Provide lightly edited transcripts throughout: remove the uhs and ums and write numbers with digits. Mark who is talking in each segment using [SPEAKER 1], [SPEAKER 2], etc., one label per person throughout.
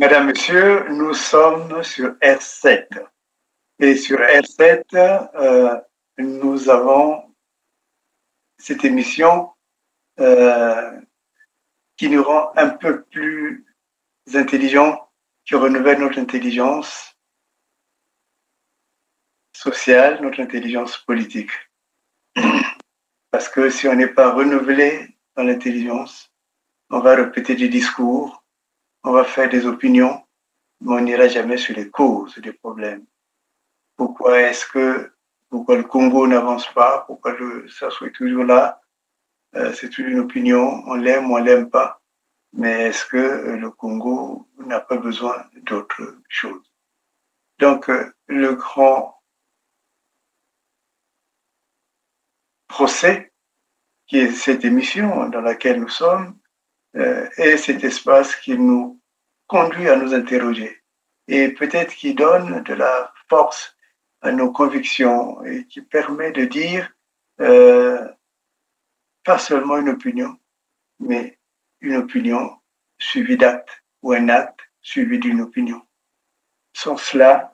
[SPEAKER 1] Mesdames, Messieurs, nous sommes sur R7. Et sur R7, nous avons cette émission qui nous rend un peu plus intelligents, qui renouvelle notre intelligence sociale, notre intelligence politique. Parce que si on n'est pas renouvelé dans l'intelligence, on va répéter des discours, on va faire des opinions, mais on n'ira jamais sur les causes des problèmes. Pourquoi le Congo n'avance pas? Pourquoi ça soit toujours là? C'est toujours une opinion, on l'aime ou on l'aime pas. Mais est-ce que le Congo n'a pas besoin d'autre chose? Donc, le grand procès, qui est cette émission dans laquelle nous sommes, est cet espace qui nous conduit à nous interroger et peut-être qui donne de la force à nos convictions et qui permet de dire pas seulement une opinion, mais une opinion suivie d'actes ou un acte suivi d'une opinion. Sans cela,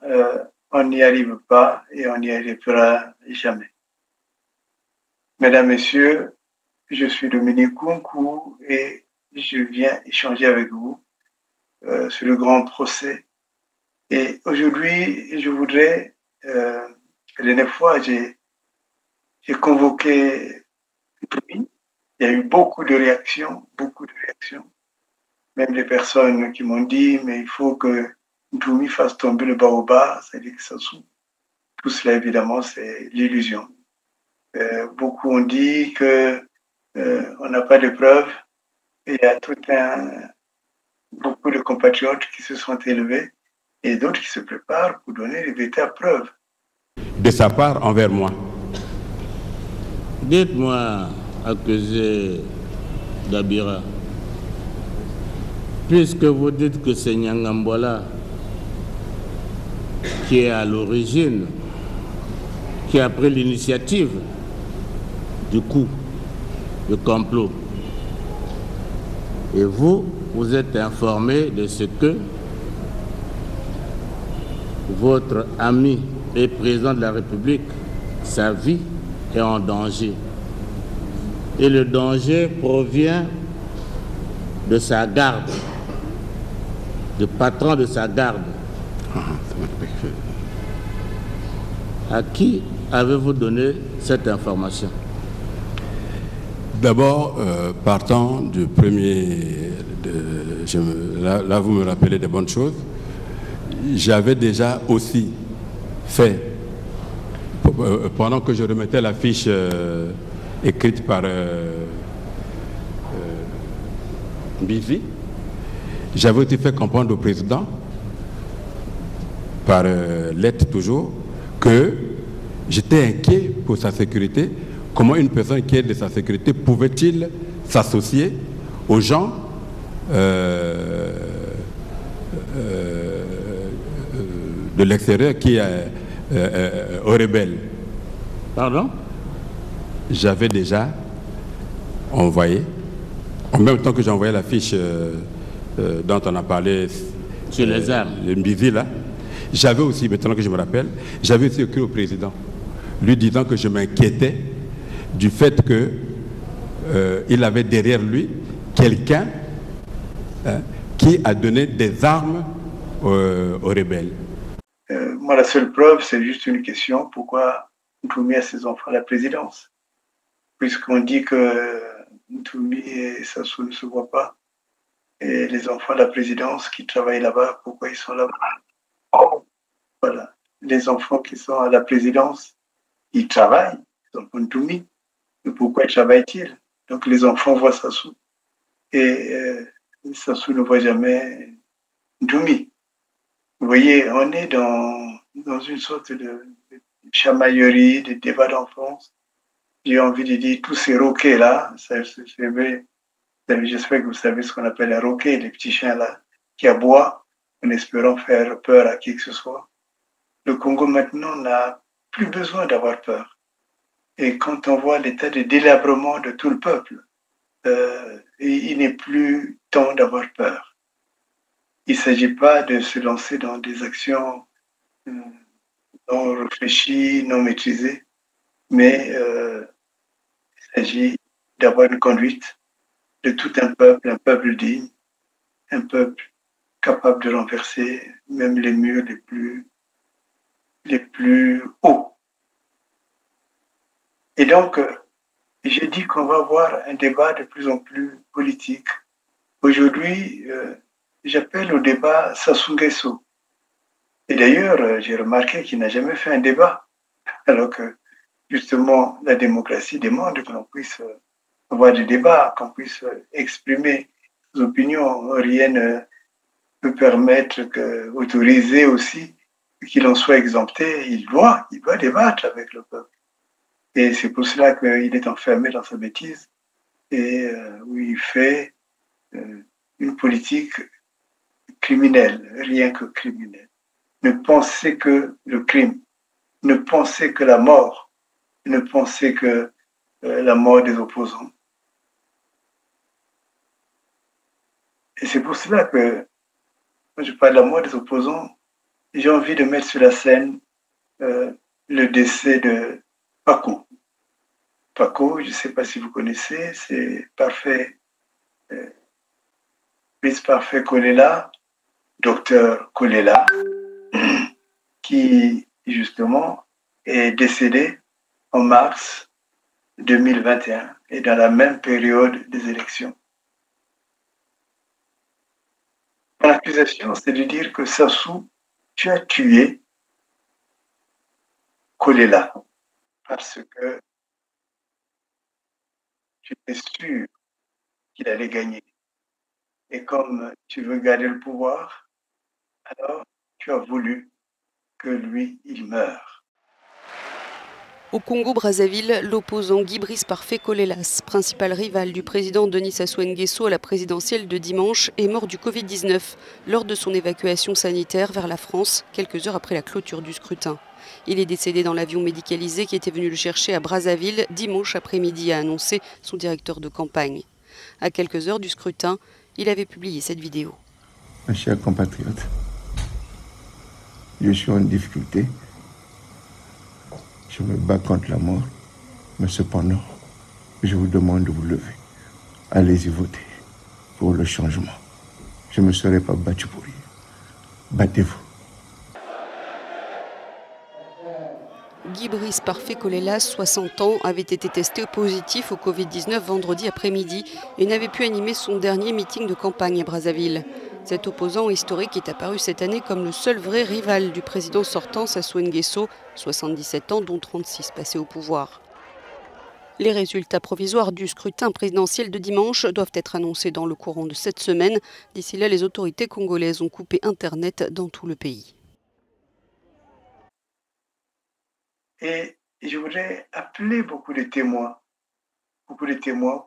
[SPEAKER 1] on n'y arrive pas et on n'y arrivera jamais. Mesdames, Messieurs, je suis Dominique Kunku et je viens échanger avec vous sur le grand procès. Et aujourd'hui, je voudrais, la dernière fois, j'ai convoqué Ntoumi. Il y a eu beaucoup de réactions. Même des personnes qui m'ont dit, mais il faut que Ntoumi fasse tomber le baobab, c'est-à-dire que ça souffle. Tout cela, évidemment, c'est l'illusion. Beaucoup ont dit qu'on n'a pas de preuves. Et il y a beaucoup de compatriotes qui se sont élevés et d'autres qui se préparent pour donner les véritables preuves.
[SPEAKER 2] De sa part envers moi.
[SPEAKER 3] Dites-moi, accusé d'Abira, puisque vous dites que c'est Nyangambola qui est à l'origine, qui a pris l'initiative du coup, du complot, et vous êtes informé de ce que votre ami et président de la République, sa vie est en danger. Et le danger provient de sa garde, du patron de sa garde. À qui avez-vous donné cette information?
[SPEAKER 2] D'abord, partant du premier, là vous me rappelez des bonnes choses, j'avais déjà aussi fait, pendant que je remettais la fiche écrite par Bizi, j'avais aussi fait comprendre au président, par lettre toujours, que j'étais inquiet pour sa sécurité. Comment une personne qui est de sa sécurité pouvait-il s'associer aux gens de l'extérieur qui aux rebelles?
[SPEAKER 3] Pardon?
[SPEAKER 2] J'avais déjà envoyé, en même temps que j'ai envoyé la fiche dont on a parlé
[SPEAKER 3] sur les armes,
[SPEAKER 2] le Mbizi là, j'avais aussi, maintenant que je me rappelle, j'avais aussi écrit au président, lui disant que je m'inquiétais du fait qu'il avait derrière lui quelqu'un qui a donné des armes aux rebelles.
[SPEAKER 1] Moi, la seule preuve, c'est juste une question. Pourquoi Ntoumi a ses enfants à la présidence? Puisqu'on dit que Ntoumi et Sassou ne se voient pas. Et les enfants de la présidence qui travaillent là-bas, pourquoi ils sont là-bas? Oh, voilà. Les enfants qui sont à la présidence, ils travaillent. Ils sont Ntoumi. Et pourquoi travaillent-ils? Donc les enfants voient Sassou. Et Sassou ne voit jamais Ntoumi. Vous voyez, on est dans une sorte de chamaillerie, de débat d'enfance. J'ai envie de dire, tous ces roquets-là, j'espère que vous savez ce qu'on appelle un roquet, les petits chiens-là, qui aboient en espérant faire peur à qui que ce soit. Le Congo maintenant n'a plus besoin d'avoir peur. Et quand on voit l'état de délabrement de tout le peuple, il n'est plus temps d'avoir peur. il ne s'agit pas de se lancer dans des actions non réfléchies, non maîtrisées, mais il s'agit d'avoir une conduite de tout un peuple digne, un peuple capable de renverser même les murs les plus hauts. Et donc, j'ai dit qu'on va avoir un débat de plus en plus politique. Aujourd'hui, j'appelle au débat Sassou Nguesso. Et d'ailleurs, j'ai remarqué qu'il n'a jamais fait un débat, alors que justement, la démocratie demande que l'on puisse avoir des débats, qu'on puisse exprimer ses opinions. Rien ne peut permettre autoriser aussi qu'il en soit exempté. Il doit débattre avec le peuple. Et c'est pour cela qu'il est enfermé dans sa bêtise et où il fait une politique criminelle, rien que criminelle. Ne penser que le crime, ne penser que la mort, ne penser que la mort des opposants. Et c'est pour cela que, quand je parle de la mort des opposants, j'ai envie de mettre sur la scène le décès de Paco. Paco, je ne sais pas si vous connaissez, c'est Parfait, Brice Parfait Kolela, docteur Kolela, qui justement est décédé en mars 2021 et dans la même période des élections. Mon accusation, c'est de dire que Sassou, tu as tué Kolela parce que tu étais sûr qu'il allait gagner. Et comme tu veux garder le pouvoir, alors tu as voulu que lui, il meure.
[SPEAKER 4] Au Congo-Brazzaville, l'opposant Guy Brice Parfait Kolelas, principal rival du président Denis Sassou Nguesso à la présidentielle de dimanche, est mort du Covid-19 lors de son évacuation sanitaire vers la France, quelques heures après la clôture du scrutin. Il est décédé dans l'avion médicalisé qui était venu le chercher à Brazzaville dimanche après-midi, a annoncé son directeur de campagne. À quelques heures du scrutin, il avait publié cette vidéo.
[SPEAKER 5] Mes chers compatriotes, je suis en difficulté. Je me bats contre la mort, mais cependant, je vous demande de vous lever. Allez-y voter pour le changement. Je ne me serai pas battu pour rien. Battez-vous.
[SPEAKER 4] Guy Brice Parfait Kolelas, 60 ans, avait été testé positif au Covid-19 vendredi après-midi et n'avait pu animer son dernier meeting de campagne à Brazzaville. Cet opposant historique est apparu cette année comme le seul vrai rival du président sortant Sassou Nguesso, 77 ans dont 36 passés au pouvoir. Les résultats provisoires du scrutin présidentiel de dimanche doivent être annoncés dans le courant de cette semaine. D'ici là, les autorités congolaises ont coupé Internet dans tout le pays.
[SPEAKER 1] Et je voudrais appeler beaucoup de témoins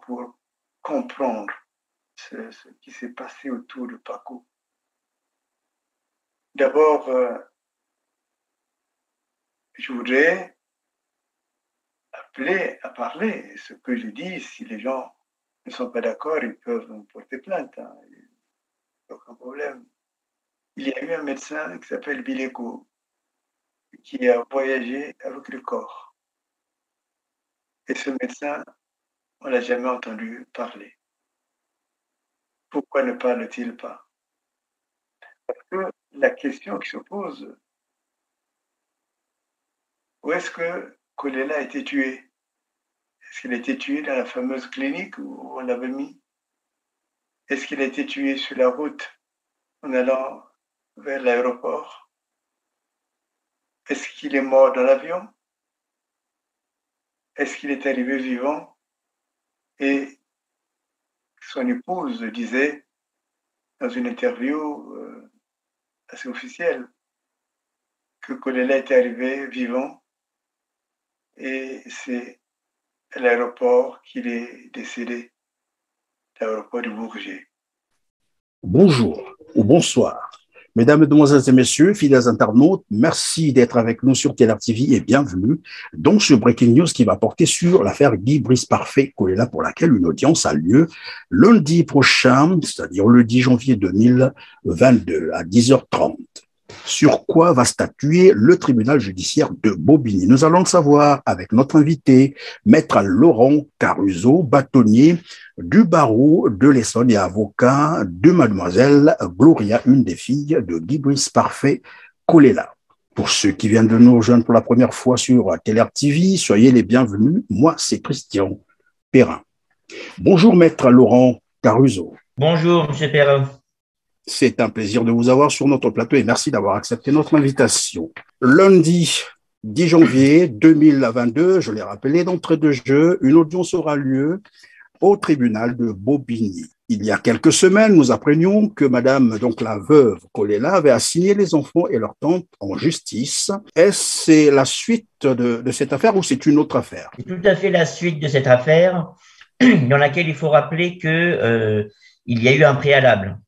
[SPEAKER 1] pour comprendre ce qui s'est passé autour de Paco. D'abord, je voudrais appeler à parler ce que je dis. Si les gens ne sont pas d'accord, ils peuvent me porter plainte. Hein. Aucun problème. Il y a eu un médecin qui s'appelle Bileko qui a voyagé avec le corps. Et ce médecin, on ne l'a jamais entendu parler. Pourquoi ne parle-t-il pas? Parce que la question qui se pose, où est-ce que Kolela a été tué? Est-ce qu'il a été tué dans la fameuse clinique où on l'avait mis? Est-ce qu'il a été tué sur la route en allant vers l'aéroport? Est-ce qu'il est mort dans l'avion? Est-ce qu'il est arrivé vivant? Et son épouse disait dans une interview assez officielle que Kolela était arrivé vivant et c'est à l'aéroport qu'il est décédé, l'aéroport de Bourget.
[SPEAKER 6] Bonjour ou bonsoir. Mesdames, Mesdemoiselles et Messieurs, fidèles internautes, merci d'être avec nous sur TLR TV et bienvenue dans ce Breaking News qui va porter sur l'affaire Guy Brice Parfait Kolela pour laquelle une audience a lieu lundi prochain, c'est-à-dire le 10 janvier 2022 à 10h30. Sur quoi va statuer le tribunal judiciaire de Bobigny? Nous allons le savoir avec notre invité, maître Laurent Caruso, bâtonnier du barreau de l'Essonne et avocat de mademoiselle Gloria, une des filles de Guy Brice Parfait Kolela. Pour ceux qui viennent de nous rejoindre pour la première fois sur TLR TV, soyez les bienvenus. Moi, c'est Christian Perrin. Bonjour, maître Laurent Caruso.
[SPEAKER 7] Bonjour, monsieur Perrin.
[SPEAKER 6] C'est un plaisir de vous avoir sur notre plateau et merci d'avoir accepté notre invitation. Lundi 10 janvier 2022, je l'ai rappelé d'entrée de jeu, une audience aura lieu au tribunal de Bobigny. Il y a quelques semaines, nous apprenions que madame, donc la veuve Kolela, avait assigné les enfants et leur tante en justice. Est-ce c'est la suite de cette affaire ou c'est une autre affaire?
[SPEAKER 7] C'est tout à fait la suite de cette affaire dans laquelle il faut rappeler que il y a eu un préalable.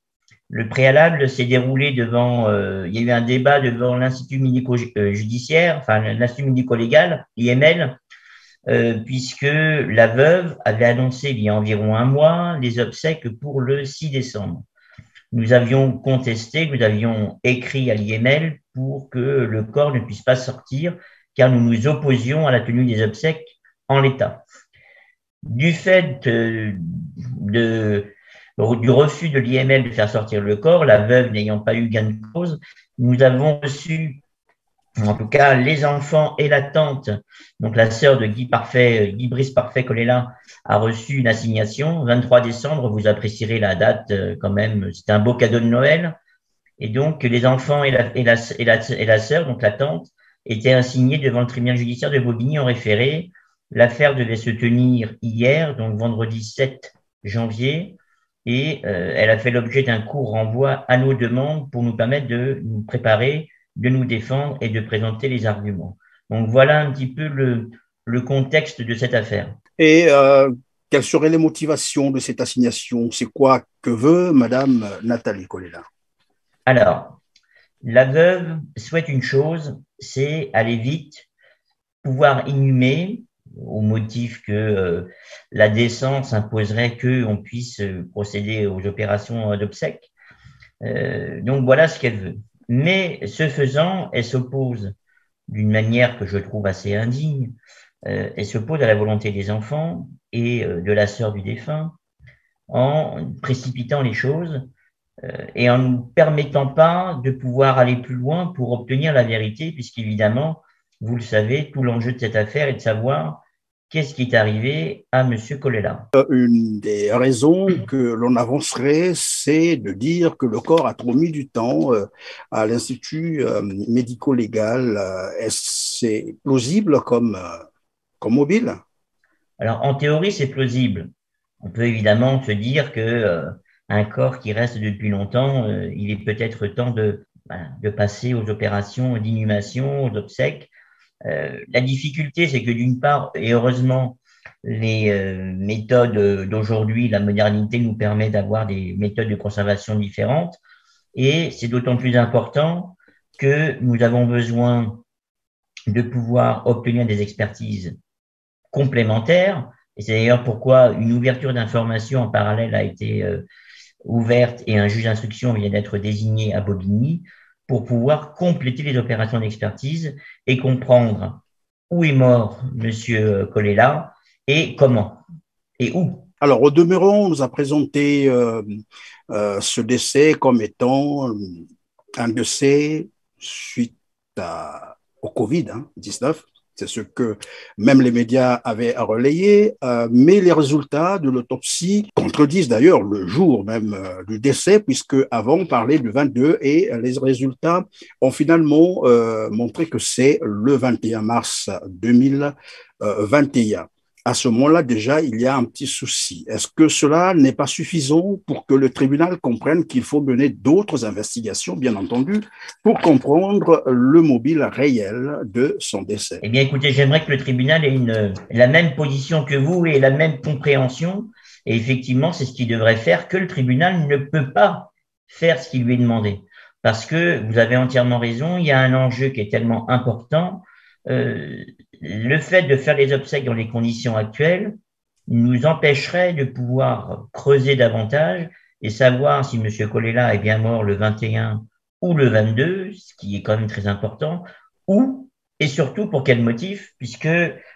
[SPEAKER 7] Le préalable s'est déroulé devant, il y a eu un débat devant l'Institut médico-judiciaire, enfin l'Institut médico-légal, l'IML, puisque la veuve avait annoncé il y a environ un mois les obsèques pour le 6 décembre. Nous avions contesté, nous avions écrit à l'IML pour que le corps ne puisse pas sortir, car nous nous opposions à la tenue des obsèques en l'état. Du fait du refus de l'IML de faire sortir le corps, la veuve n'ayant pas eu gain de cause, nous avons reçu, en tout cas les enfants et la tante, donc la sœur de Guy Brice Parfait Kolela a reçu une assignation, 23 décembre, vous apprécierez la date quand même, c'est un beau cadeau de Noël, et donc les enfants et la sœur, donc la tante, étaient assignés devant le tribunal judiciaire de Bobigny en référé. L'affaire devait se tenir hier, donc vendredi 7 janvier, et elle a fait l'objet d'un court renvoi à nos demandes pour nous permettre de nous préparer, de nous défendre et de présenter les arguments. Donc voilà un petit peu le contexte de cette affaire.
[SPEAKER 6] Et quelles seraient les motivations de cette assignation? C'est quoi que veut madame Nathalie Kolela?
[SPEAKER 7] Alors, la veuve souhaite une chose, c'est aller vite, pouvoir inhumer, au motif que la décence imposerait qu'on puisse procéder aux opérations d'obsèques. Donc voilà ce qu'elle veut. Mais ce faisant, elle s'oppose d'une manière que je trouve assez indigne. Elle s'oppose à la volonté des enfants et de la sœur du défunt en précipitant les choses et en ne nous permettant pas de pouvoir aller plus loin pour obtenir la vérité, puisqu'évidemment, vous le savez, tout l'enjeu de cette affaire est de savoir qu'est-ce qui est arrivé à M. Kolela.
[SPEAKER 6] Une des raisons que l'on avancerait, c'est de dire que le corps a trop mis du temps à l'Institut médico-légal. Est-ce c'est plausible comme mobile?
[SPEAKER 7] Alors, en théorie, c'est plausible. On peut évidemment se dire que un corps qui reste depuis longtemps, il est peut-être temps de passer aux opérations d'inhumation, aux obsèques. La difficulté, c'est que d'une part, et heureusement, les méthodes d'aujourd'hui, la modernité nous permet d'avoir des méthodes de conservation différentes, et c'est d'autant plus important que nous avons besoin de pouvoir obtenir des expertises complémentaires, et c'est d'ailleurs pourquoi une ouverture d'information en parallèle a été ouverte et un juge d'instruction vient d'être désigné à Bobigny pour pouvoir compléter les opérations d'expertise et comprendre où est mort M. Kolela et comment et où.
[SPEAKER 6] Alors, au demeurant, on nous a présenté ce décès comme étant un décès suite au Covid-19. C'est ce que même les médias avaient relayé, mais les résultats de l'autopsie contredisent d'ailleurs le jour même du décès, puisque avant on parlait du 22 et les résultats ont finalement montré que c'est le 21 mars 2021. À ce moment-là, déjà, il y a un petit souci. Est-ce que cela n'est pas suffisant pour que le tribunal comprenne qu'il faut mener d'autres investigations, bien entendu, pour comprendre le mobile réel de son décès?
[SPEAKER 7] Eh bien, écoutez, j'aimerais que le tribunal ait la même position que vous et la même compréhension. Et effectivement, c'est ce qui devrait faire que le tribunal ne peut pas faire ce qui lui est demandé. Parce que vous avez entièrement raison, il y a un enjeu qui est tellement important. Le fait de faire les obsèques dans les conditions actuelles nous empêcherait de pouvoir creuser davantage et savoir si M. Kolela est bien mort le 21 ou le 22, ce qui est quand même très important, ou et surtout pour quel motif, puisque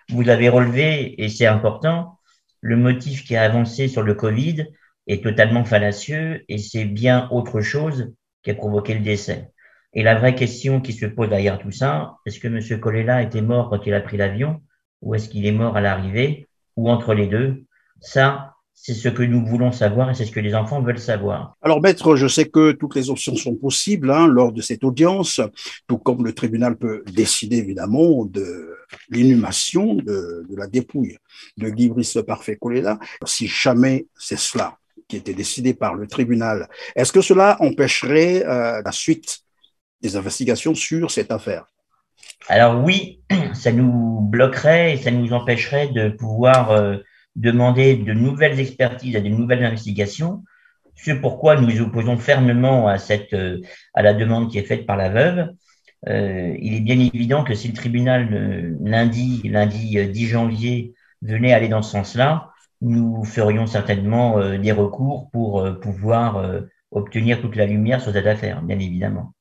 [SPEAKER 7] vous l'avez relevé, et c'est important, le motif qui a avancé sur le Covid est totalement fallacieux et c'est bien autre chose qui a provoqué le décès. Et la vraie question qui se pose derrière tout ça, est-ce que M. Kolela était mort quand il a pris l'avion ou est-ce qu'il est mort à l'arrivée ou entre les deux? Ça, c'est ce que nous voulons savoir et c'est ce que les enfants veulent savoir.
[SPEAKER 6] Alors, maître, je sais que toutes les options sont possibles lors de cette audience, tout comme le tribunal peut décider évidemment de l'inhumation de la dépouille de Guy Brice Parfait Kolela. Si jamais c'est cela qui était décidé par le tribunal, est-ce que cela empêcherait la suite des investigations sur cette affaire?
[SPEAKER 7] Alors oui, ça nous bloquerait et ça nous empêcherait de pouvoir demander de nouvelles expertises et de nouvelles investigations. C'est pourquoi nous nous opposons fermement à la demande qui est faite par la veuve. Il est bien évident que si le tribunal lundi 10 janvier venait aller dans ce sens-là, nous ferions certainement des recours pour pouvoir obtenir toute la lumière sur cette affaire, bien évidemment.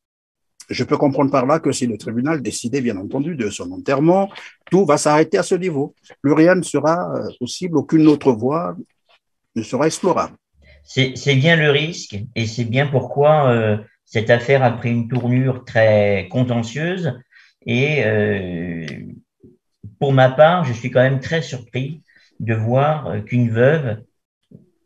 [SPEAKER 6] Je peux comprendre par là que si le tribunal décidait, bien entendu, de son enterrement, tout va s'arrêter à ce niveau. Plus rien ne sera possible, aucune autre voie ne sera explorable.
[SPEAKER 7] C'est bien le risque et c'est bien pourquoi cette affaire a pris une tournure très contentieuse et pour ma part, je suis quand même très surpris de voir qu'une veuve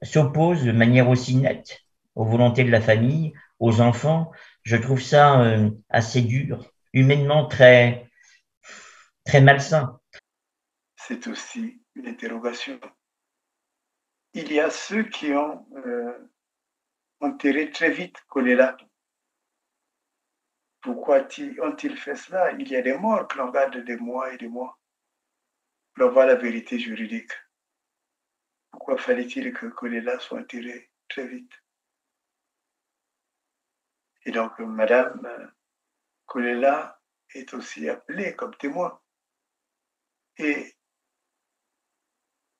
[SPEAKER 7] s'oppose de manière aussi nette aux volontés de la famille, aux enfants. Je trouve ça assez dur, humainement très, très malsain.
[SPEAKER 1] C'est aussi une interrogation. Il y a ceux qui ont enterré très vite Kolela. Pourquoi ont-ils fait cela? Il y a des morts que l'on garde des mois et des mois pour avoir la vérité juridique. Pourquoi fallait-il que Kolela soit enterré très vite? Et donc, Madame Kolela est aussi appelée comme témoin. Et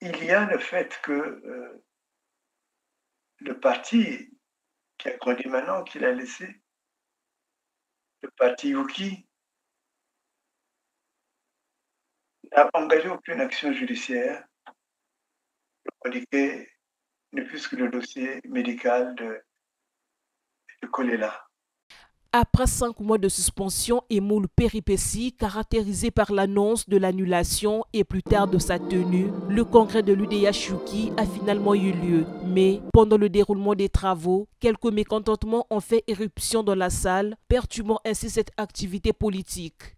[SPEAKER 1] il y a le fait que le parti qui a grandi maintenant, qu'il a laissé, le parti Yuki, n'a engagé aucune action judiciaire pour indiquer ne plus que le dossier médical de Kolela.
[SPEAKER 8] Après 5 mois de suspension et moult péripéties caractérisées par l'annonce de l'annulation et plus tard de sa tenue, le congrès de l'UDH-Yuki a finalement eu lieu. Mais pendant le déroulement des travaux, quelques mécontentements ont fait éruption dans la salle, perturbant ainsi cette activité politique.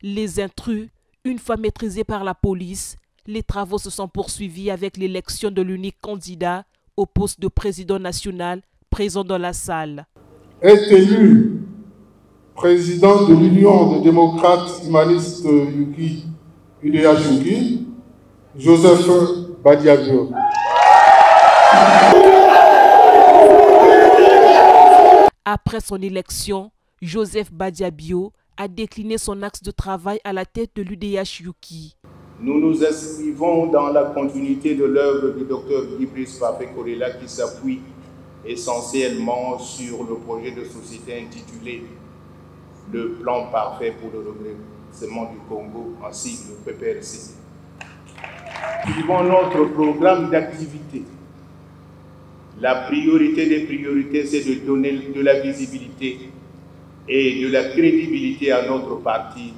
[SPEAKER 8] Les intrus, une fois maîtrisés par la police, les travaux se sont poursuivis avec l'élection de l'unique candidat au poste de président national présent dans la salle.
[SPEAKER 9] Est élu président de l'Union des démocrates humanistes Yuki, UDH-Yuki, Joseph Badiabio.
[SPEAKER 8] Après son élection, Joseph Badiabio a décliné son axe de travail à la tête de l'UDH-Yuki.
[SPEAKER 9] Nous nous inscrivons dans la continuité de l'œuvre du Dr Guy Brice Parfait Kolela qui s'appuie essentiellement sur le projet de société intitulé Le Plan Parfait pour le redressement du Congo, en sigle PPRC. Suivant notre programme d'activité, la priorité des priorités, c'est de donner de la visibilité et de la crédibilité à notre parti.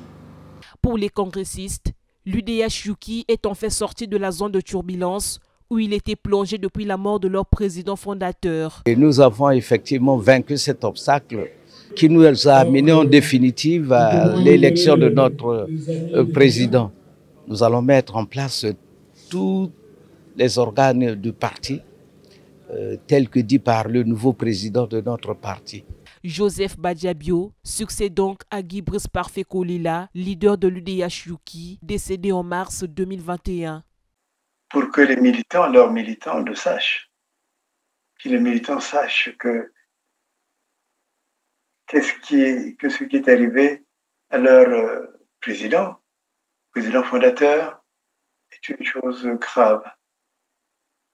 [SPEAKER 8] Pour les congressistes, l'UDH-Yuki est en fait sorti de la zone de turbulence où il était plongé depuis la mort de leur président fondateur.
[SPEAKER 10] Et nous avons effectivement vaincu cet obstacle qui nous a amené en définitive à l'élection de notre président. Nous allons mettre en place tous les organes du parti, tels que dit par le nouveau président de notre parti.
[SPEAKER 8] Joseph Badiabio succède donc à Guy Brice Parfait Kolela, leader de l'UDH-Yuki, décédé en mars 2021.
[SPEAKER 1] Pour que les militants, leurs militants le sachent. que les militants sachent que ce qui est arrivé à leur président fondateur, est une chose grave.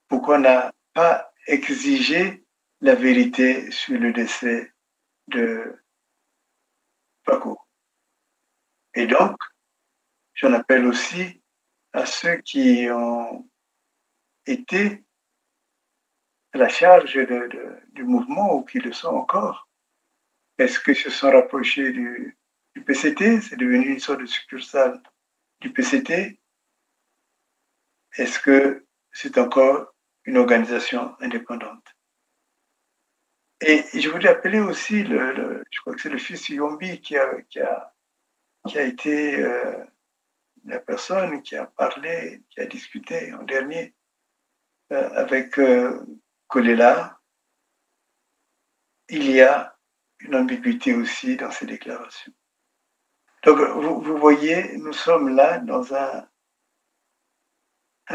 [SPEAKER 1] Pourquoi on n'a pas exigé la vérité sur le décès de Paco? Et donc, j'en appelle aussi à ceux qui ont été à la charge du mouvement ou qui le sont encore. Est-ce qu'ils se sont rapprochés du PCT? C'est devenu une sorte de succursale du PCT. Est-ce que c'est encore une organisation indépendante? Et je voulais appeler aussi, je crois que c'est le fils Yombi qui a été la personne qui a parlé, qui a discuté en dernier avec Kolela. Il y a une ambiguïté aussi dans ces déclarations. Donc, vous voyez, nous sommes là dans un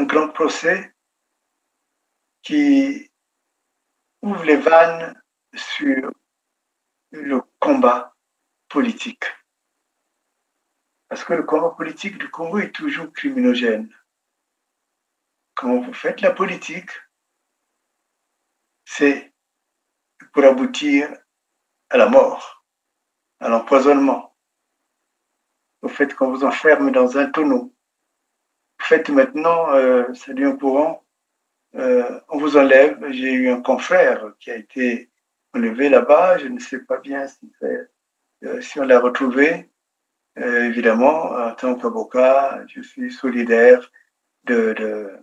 [SPEAKER 1] grand procès qui ouvre les vannes sur le combat politique. Parce que le combat politique du Congo est toujours criminogène. Quand vous faites la politique, c'est pour aboutir à la mort, à l'empoisonnement. Vous faites qu'on vous enferme dans un tonneau. Vous faites maintenant, ça devient courant, on vous enlève. J'ai eu un confrère qui a été enlevé là-bas, je ne sais pas bien si on l'a retrouvé. Évidemment, en tant qu'avocat, je suis solidaire de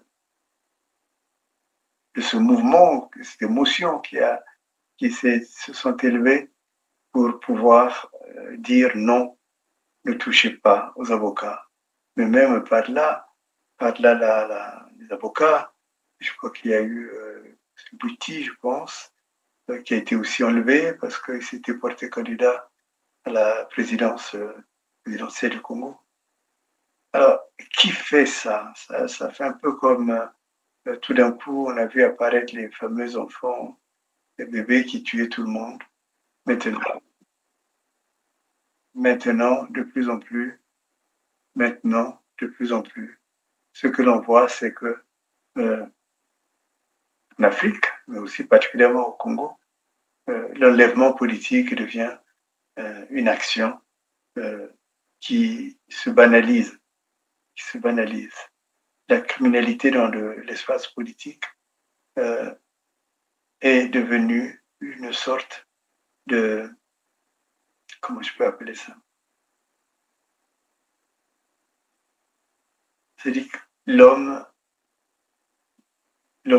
[SPEAKER 1] ce mouvement, de cette émotion qui se sont élevées pour pouvoir dire non, ne touchez pas aux avocats. Mais même par-delà les avocats, je crois qu'il y a eu Bouti, je pense, qui a été aussi enlevé parce qu'il s'était porté candidat à la présidentielle du Congo. Alors, qui fait ça? Ça fait un peu comme tout d'un coup, on a vu apparaître les fameux enfants, les bébés qui tuaient tout le monde. Maintenant, de plus en plus, ce que l'on voit, c'est que en Afrique, mais aussi particulièrement au Congo, l'enlèvement politique devient une action qui se banalise. La criminalité dans l'espace politique est devenue une sorte de... Comment je peux appeler ça? C'est-à-dire que l'homme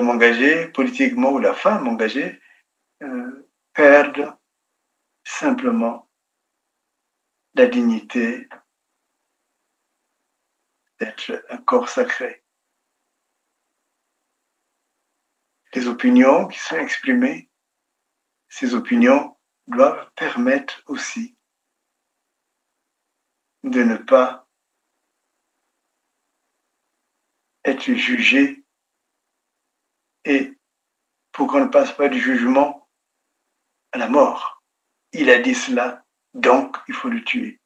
[SPEAKER 1] engagé politiquement ou la femme engagée perdent simplement la dignité d'être un corps sacré. Les opinions qui sont exprimées, ces opinions doivent permettre aussi de ne pas être jugées et pour qu'on ne passe pas du jugement à la mort. Il a dit cela, donc il faut le tuer.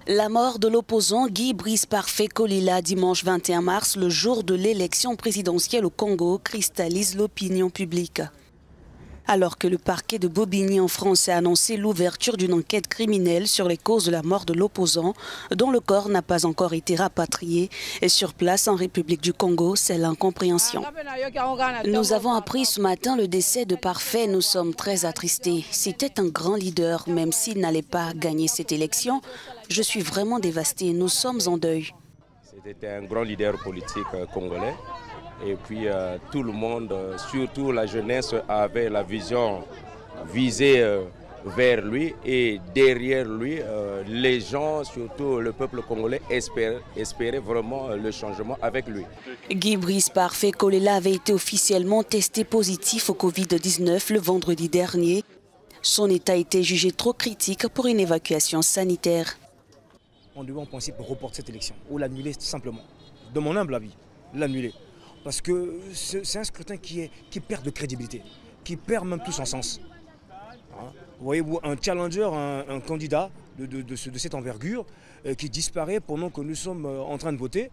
[SPEAKER 11] La mort de l'opposant Guy Brice Parfait Kolila dimanche 21 mars, le jour de l'élection présidentielle au Congo, cristallise l'opinion publique. Alors que le parquet de Bobigny en France a annoncé l'ouverture d'une enquête criminelle sur les causes de la mort de l'opposant, dont le corps n'a pas encore été rapatrié, et sur place en République du Congo, c'est l'incompréhension. Nous avons appris ce matin le décès de Parfait, nous sommes très attristés. C'était un grand leader, même s'il n'allait pas gagner cette élection. Je suis vraiment dévasté, nous sommes en deuil.
[SPEAKER 12] C'était un grand leader politique congolais. Et puis tout le monde, surtout la jeunesse, avait la vision visée vers lui. Et derrière lui, les gens, surtout le peuple congolais, espéraient vraiment le changement avec lui.
[SPEAKER 11] Guy Brice Parfait Kolila avait été officiellement testé positif au Covid-19 le vendredi dernier. Son état était jugé trop critique pour une évacuation sanitaire.
[SPEAKER 13] On devait en principe reporter cette élection ou l'annuler tout simplement. De mon humble avis, l'annuler. parce que c'est un scrutin qui perd de crédibilité, qui perd même tout son sens. Hein? Vous voyez, un challenger, un candidat de cette envergure qui disparaît pendant que nous sommes en train de voter,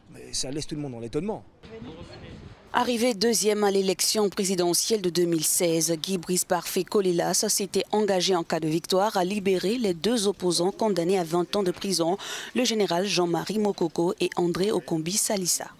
[SPEAKER 13] mais ça laisse tout le monde dans l'étonnement.
[SPEAKER 11] Arrivé deuxième à l'élection présidentielle de 2016, Guy Brice Parfait Kolelas s'était engagé en cas de victoire à libérer les deux opposants condamnés à 20 ans de prison, le général Jean-Marie Mokoko et André Okombi Salissa.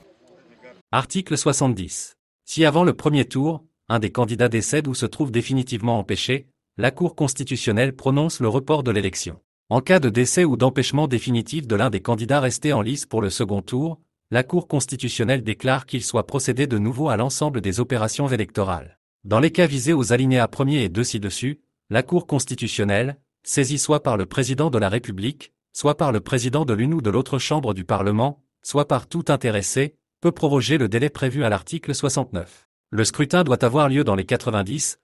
[SPEAKER 14] Article 70. Si avant le premier tour, un des candidats décède ou se trouve définitivement empêché, la Cour constitutionnelle prononce le report de l'élection. En cas de décès ou d'empêchement définitif de l'un des candidats restés en lice pour le second tour, la Cour constitutionnelle déclare qu'il soit procédé de nouveau à l'ensemble des opérations électorales. Dans les cas visés aux alinéas 1er et 2 ci-dessus, la Cour constitutionnelle, saisie soit par le président de la République, soit par le président de l'une ou de l'autre chambre du Parlement, soit par tout intéressé, peut proroger le délai prévu à l'article 69. Le scrutin doit avoir lieu dans les 90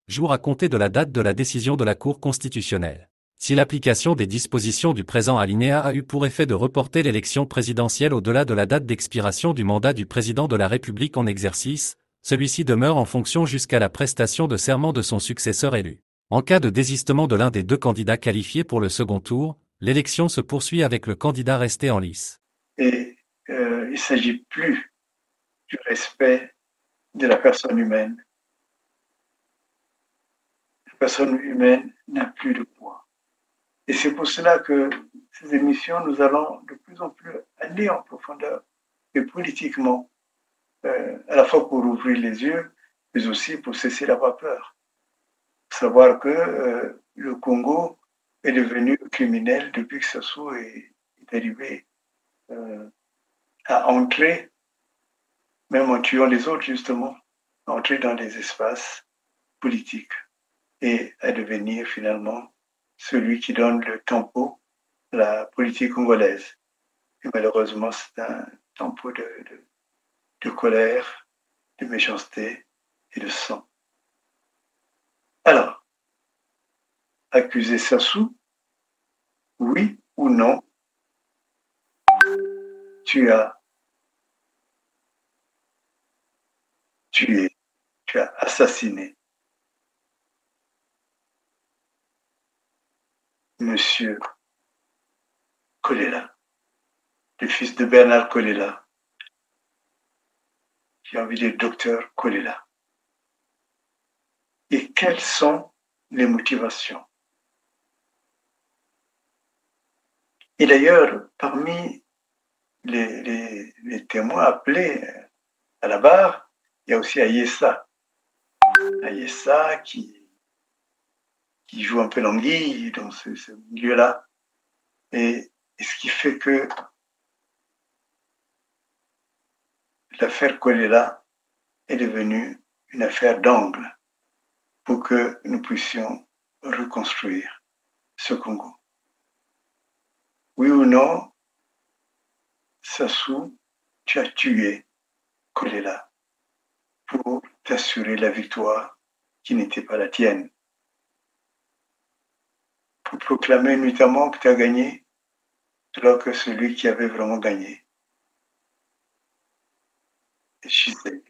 [SPEAKER 14] jours à compter de la date de la décision de la Cour constitutionnelle. Si l'application des dispositions du présent alinéa a eu pour effet de reporter l'élection présidentielle au-delà de la date d'expiration du mandat du président de la République en exercice, celui-ci demeure en fonction jusqu'à la prestation de serment de son successeur élu. En cas de désistement de l'un des deux candidats qualifiés pour le second tour, l'élection se poursuit avec le candidat resté en lice.
[SPEAKER 1] Et il ne s'agit plus du respect de la personne humaine. La personne humaine n'a plus de poids. Et c'est pour cela que ces émissions, nous allons de plus en plus aller en profondeur et politiquement, à la fois pour ouvrir les yeux, mais aussi pour cesser d'avoir peur. Savoir que le Congo est devenu criminel depuis que Sassou est arrivé à entrer, même en tuant les autres justement, à entrer dans les espaces politiques et à devenir finalement celui qui donne le tempo à la politique congolaise. Et malheureusement, c'est un tempo de colère, de méchanceté et de sang. Alors, accuser Sassou, oui ou non, tu as tué, tu as assassiné Monsieur Kolela, le fils de Bernard Kolela, j'ai envie de dire docteur Kolela. Et quelles sont les motivations? Et d'ailleurs, parmi les témoins appelés à la barre, il y a aussi Ayessa. Ayessa qui joue un peu l'anguille dans ce milieu-là. Et ce qui fait que l'affaire Kolela est devenue une affaire d'angle pour que nous puissions reconstruire ce Congo. Oui ou non, Sassou, tu as tué Kolela pour t'assurer la victoire qui n'était pas la tienne. Pour proclamer notamment que tu as gagné, alors que celui qui avait vraiment gagné est Tshisekedi.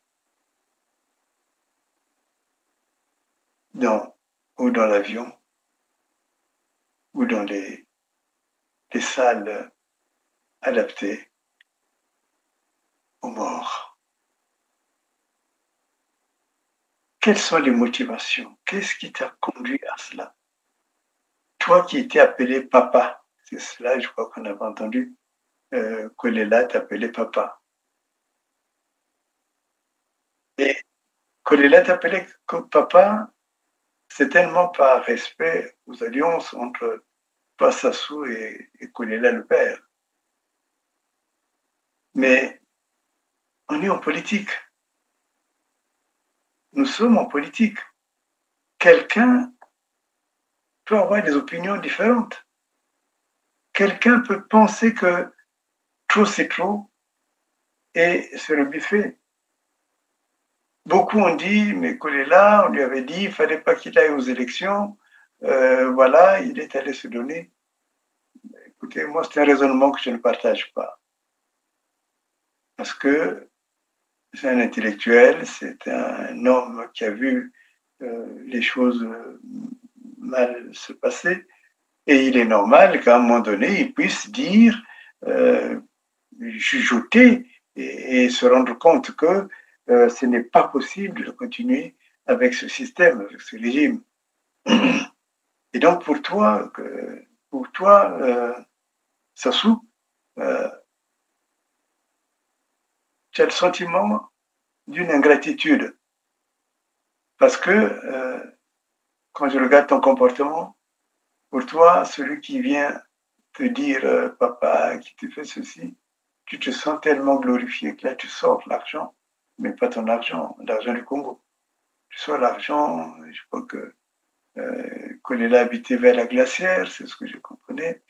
[SPEAKER 1] Ou dans l'avion, ou dans les salles adaptées aux morts. Quelles sont les motivations? Qu'est-ce qui t'a conduit à cela? Toi qui étais appelé papa, c'est cela, je crois qu'on avait entendu, Kolela t'appelait papa. Et Kolela t'appelait papa, c'est tellement par respect aux alliances entre Sassou et Kolela le père. Mais on est en politique. Nous sommes en politique. Quelqu'un peut avoir des opinions différentes. Quelqu'un peut penser que trop c'est trop et se rebiffer. Beaucoup ont dit, mais Kolela, on lui avait dit, il ne fallait pas qu'il aille aux élections. Voilà, il est allé se donner. Écoutez, moi, c'est un raisonnement que je ne partage pas. Parce que c'est un intellectuel, c'est un homme qui a vu les choses mal se passer. Et il est normal qu'à un moment donné, il puisse dire, chuchoter et se rendre compte que ce n'est pas possible de continuer avec ce système, avec ce régime. Et donc pour toi, Sassou, tu as le sentiment d'une ingratitude. Parce que quand je regarde ton comportement, pour toi, celui qui vient te dire papa, qui te fait ceci, tu te sens tellement glorifié que là, tu sors l'argent, mais pas ton argent, l'argent du Congo. Tu sors l'argent, je crois que Kolela habitait vers la glacière, c'est ce que je comprenais.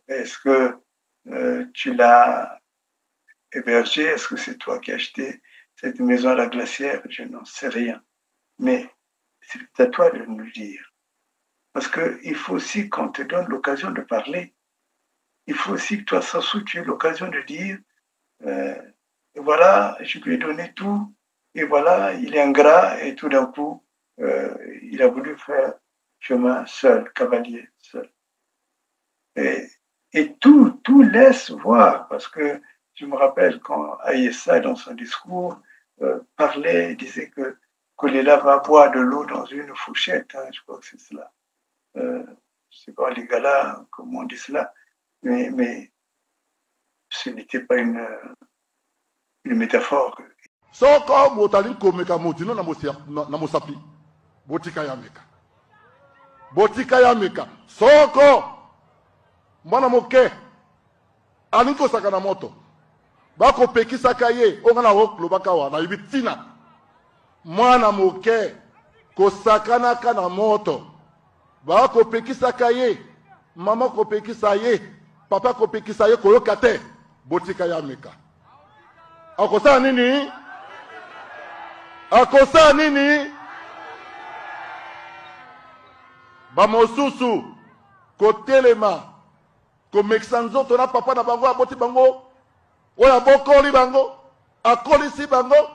[SPEAKER 1] Est-ce que tu l'as hébergé? Est-ce que c'est toi qui as acheté cette maison à la glacière? Je n'en sais rien. Mais c'est à toi de nous le dire. Parce qu'il faut aussi qu'on te donne l'occasion de parler. Il faut aussi que toi, Sassou, tu aies l'occasion de dire voilà, je lui ai donné tout, et voilà, il est ingrat, et tout d'un coup, il a voulu faire chemin seul, cavalier seul. Et tout laisse voir, parce que je me rappelle quand Aïssa, dans son discours, parlait, disait que Kolela va boire de l'eau dans une fourchette, hein, je crois que c'est cela. Je ne sais pas les gars là, comment on dit cela, mais ce n'était pas une métaphore.
[SPEAKER 15] Soko motali komeka motino na mosapi botika ya meka. Botika ya meka. Soko mwana moke alinko saka na moto. Bako pekisa kaye ongana woklo bakawa na ibitina. Mwana moke kosakana kana moto. Bako pekisa kaye mama ko pekisa ye papa ko pekisa ye koyokate botika ya meka. Akosa nini? Akosa nini? Bamosusu kotelema komekisa nzoto na papa na bango aboti bango oya bokoli bango akolisi bango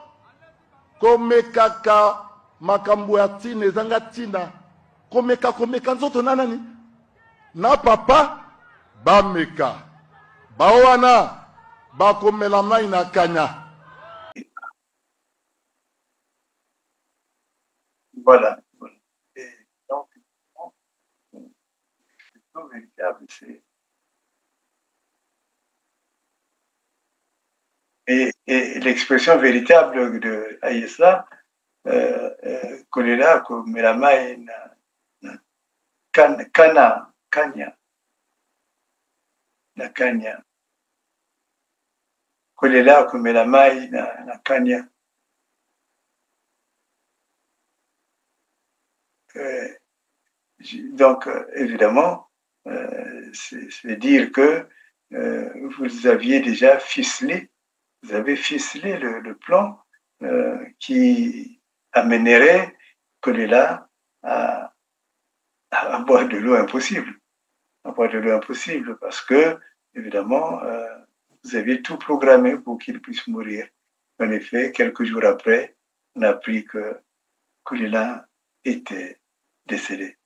[SPEAKER 15] komekaka makambo ya tina ezanga tina komeka nzoto na nani na papa bameka bawana bakomela mai na kanya.
[SPEAKER 1] Voilà. Et donc, l'expression véritable, c'est. Et l'expression véritable de Aïssa, Kolela, Komelama, Kanya, la Kanya. Kolela, Komelama, la Kanya. Donc, évidemment, c'est dire que vous aviez déjà ficelé, vous avez ficelé le plan qui amènerait Kolela à boire de l'eau impossible. À boire de l'eau impossible parce que, évidemment, vous aviez tout programmé pour qu'il puisse mourir. En effet, quelques jours après, on a appris que Kolela était décédé.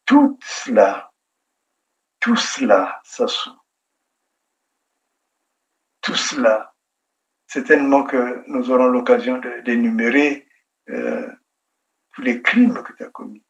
[SPEAKER 1] Tout cela, Sassou, tout cela, certainement que nous aurons l'occasion d'énumérer tous les crimes que tu as commis.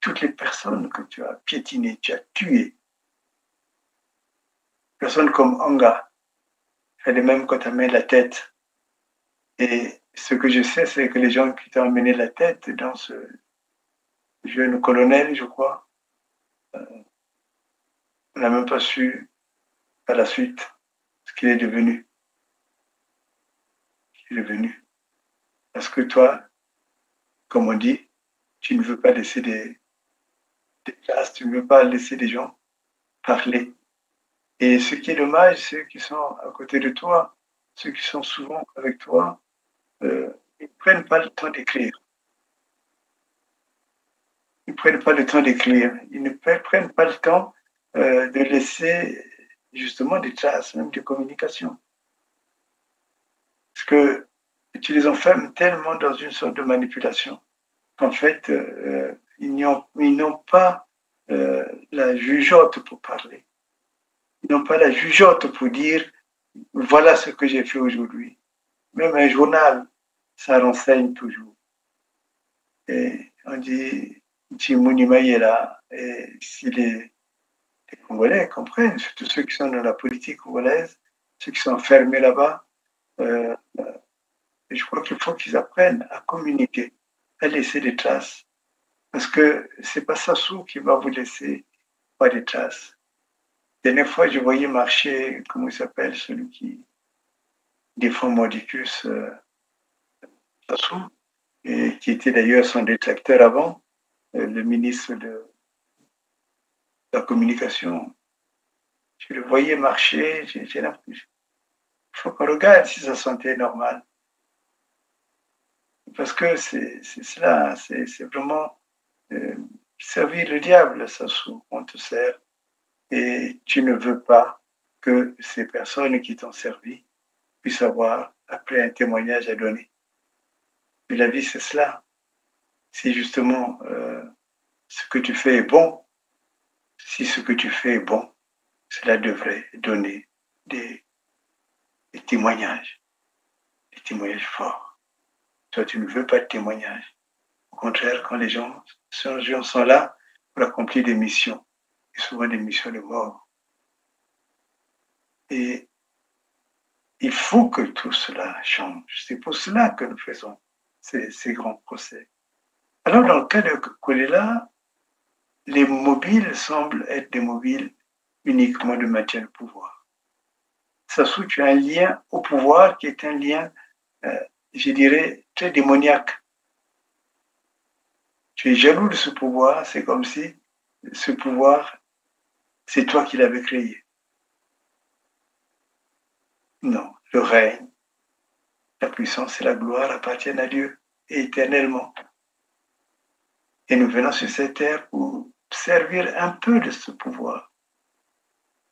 [SPEAKER 1] toutes les personnes que tu as piétinées, tu as tuées. Personnes comme Anga, fait de même quand tu amènes la tête. Et ce que je sais, c'est que les gens qui t'ont amené la tête dans ce jeune colonel, je crois, on n'a même pas su par la suite ce qu'il est devenu. Parce que toi, comme on dit, tu ne veux pas laisser des traces, tu ne veux pas laisser des gens parler. Et ce qui est dommage, ceux qui sont à côté de toi, ceux qui sont souvent avec toi, ils ne prennent pas le temps d'écrire. Ils ne prennent pas le temps d'écrire. Ils ne prennent pas le temps de laisser justement des traces, même de communication. Parce que tu les enfermes tellement dans une sorte de manipulation qu'en fait, ils n'ont pas la jugeote pour parler. Ils n'ont pas la jugeote pour dire voilà ce que j'ai fait aujourd'hui. Même un journal, ça renseigne toujours. Et on dit Timounima est là. Et si les Congolais comprennent, surtout ceux qui sont dans la politique congolaise, ceux qui sont enfermés là-bas, je crois qu'il faut qu'ils apprennent à communiquer, à laisser des traces. Parce que c'est pas Sassou qui va vous laisser pas des traces. La dernière fois, je voyais marcher, comment il s'appelle, celui qui défend Mordicus, Sassou, et qui était d'ailleurs son détracteur avant, le ministre de la communication. Je le voyais marcher, j'ai l'impression. Il faut qu'on regarde si sa santé est normale. Parce que c'est cela, c'est vraiment servir le diable, Sassou, on te sert. Et tu ne veux pas que ces personnes qui t'ont servi puissent avoir après un témoignage à donner. Mais la vie, c'est cela. Si justement ce que tu fais est bon, si ce que tu fais est bon, cela devrait donner des témoignages forts. Toi, tu ne veux pas de témoignages. Au contraire, quand les gens sont là pour accomplir des missions, et souvent des missions de mort. Et il faut que tout cela change. C'est pour cela que nous faisons ces grands procès. Alors, dans le cas de Kolela, les mobiles semblent être des mobiles uniquement de maintien de pouvoir. Sassou, tu as un lien au pouvoir qui est un lien, je dirais, très démoniaque. Tu es jaloux de ce pouvoir, c'est comme si ce pouvoir, c'est toi qui l'avais créé. Non, le règne, la puissance et la gloire appartiennent à Dieu éternellement. Et nous venons sur cette terre pour servir un peu de ce pouvoir.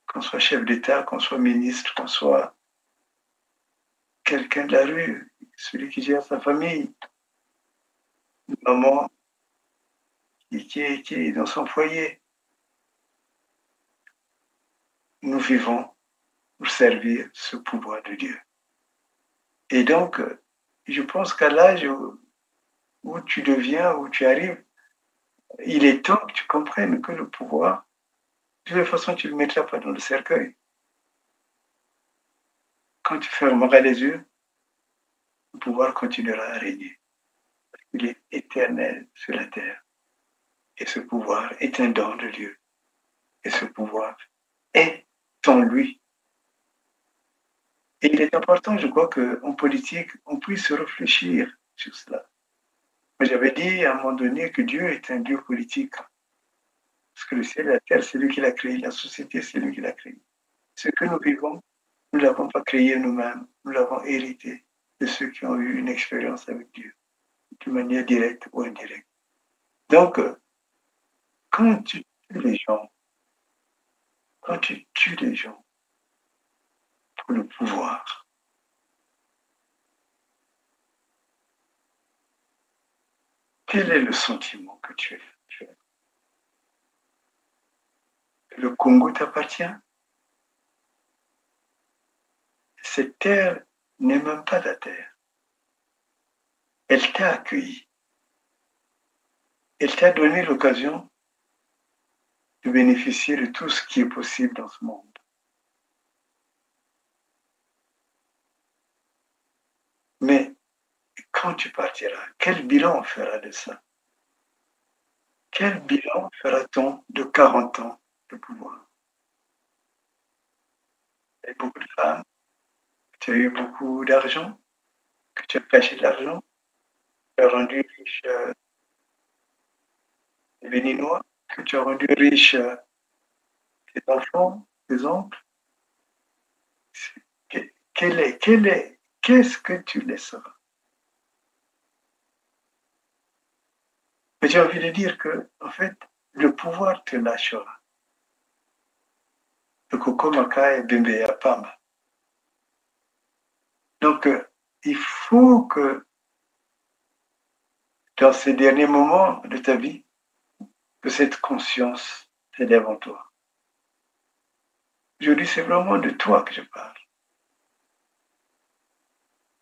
[SPEAKER 1] Qu'on soit chef d'État, qu'on soit ministre, qu'on soit quelqu'un de la rue, celui qui gère sa famille, une maman qui est dans son foyer. Nous vivons pour servir ce pouvoir de Dieu. Et donc, je pense qu'à l'âge où tu deviens, où tu arrives, il est temps que tu comprennes que le pouvoir, de toute façon, tu ne le mettras pas dans le cercueil. Quand tu fermeras les yeux, le pouvoir continuera à régner. Il est éternel sur la terre. Et ce pouvoir est un don de Dieu. Et ce pouvoir est en lui. Et il est important, je crois, qu'en politique, on puisse réfléchir sur cela. Mais j'avais dit à un moment donné que Dieu est un Dieu politique. Parce que le ciel et la terre, c'est lui qui l'a créé. La société, c'est lui qui l'a créé. Ce que nous vivons, nous ne l'avons pas créé nous-mêmes. Nous l'avons hérité de ceux qui ont eu une expérience avec Dieu, de manière directe ou indirecte. Donc, quand tu tues les gens, pour le pouvoir, quel est le sentiment que tu as? Le Congo t'appartient. Cette terre n'est même pas ta terre. Elle t'a accueilli. il t'a donné l'occasion de bénéficier de tout ce qui est possible dans ce monde. Mais quand tu partiras, quel bilan on fera de ça? Quel bilan fera-t-on de 40 ans de pouvoir? Il y a beaucoup de femmes, tu as eu beaucoup d'argent, que tu as caché de l'argent, tu as rendu riche les Béninois, que tu as rendu riche tes enfants, tes oncles. Qu'est-ce que tu laisseras? Mais j'ai envie de dire que, en fait, le pouvoir te lâchera. Le Kokomaka et Bembeya Pamba. Donc, il faut que, dans ces derniers moments de ta vie, que cette conscience s'élève en toi. Aujourd'hui, c'est vraiment de toi que je parle.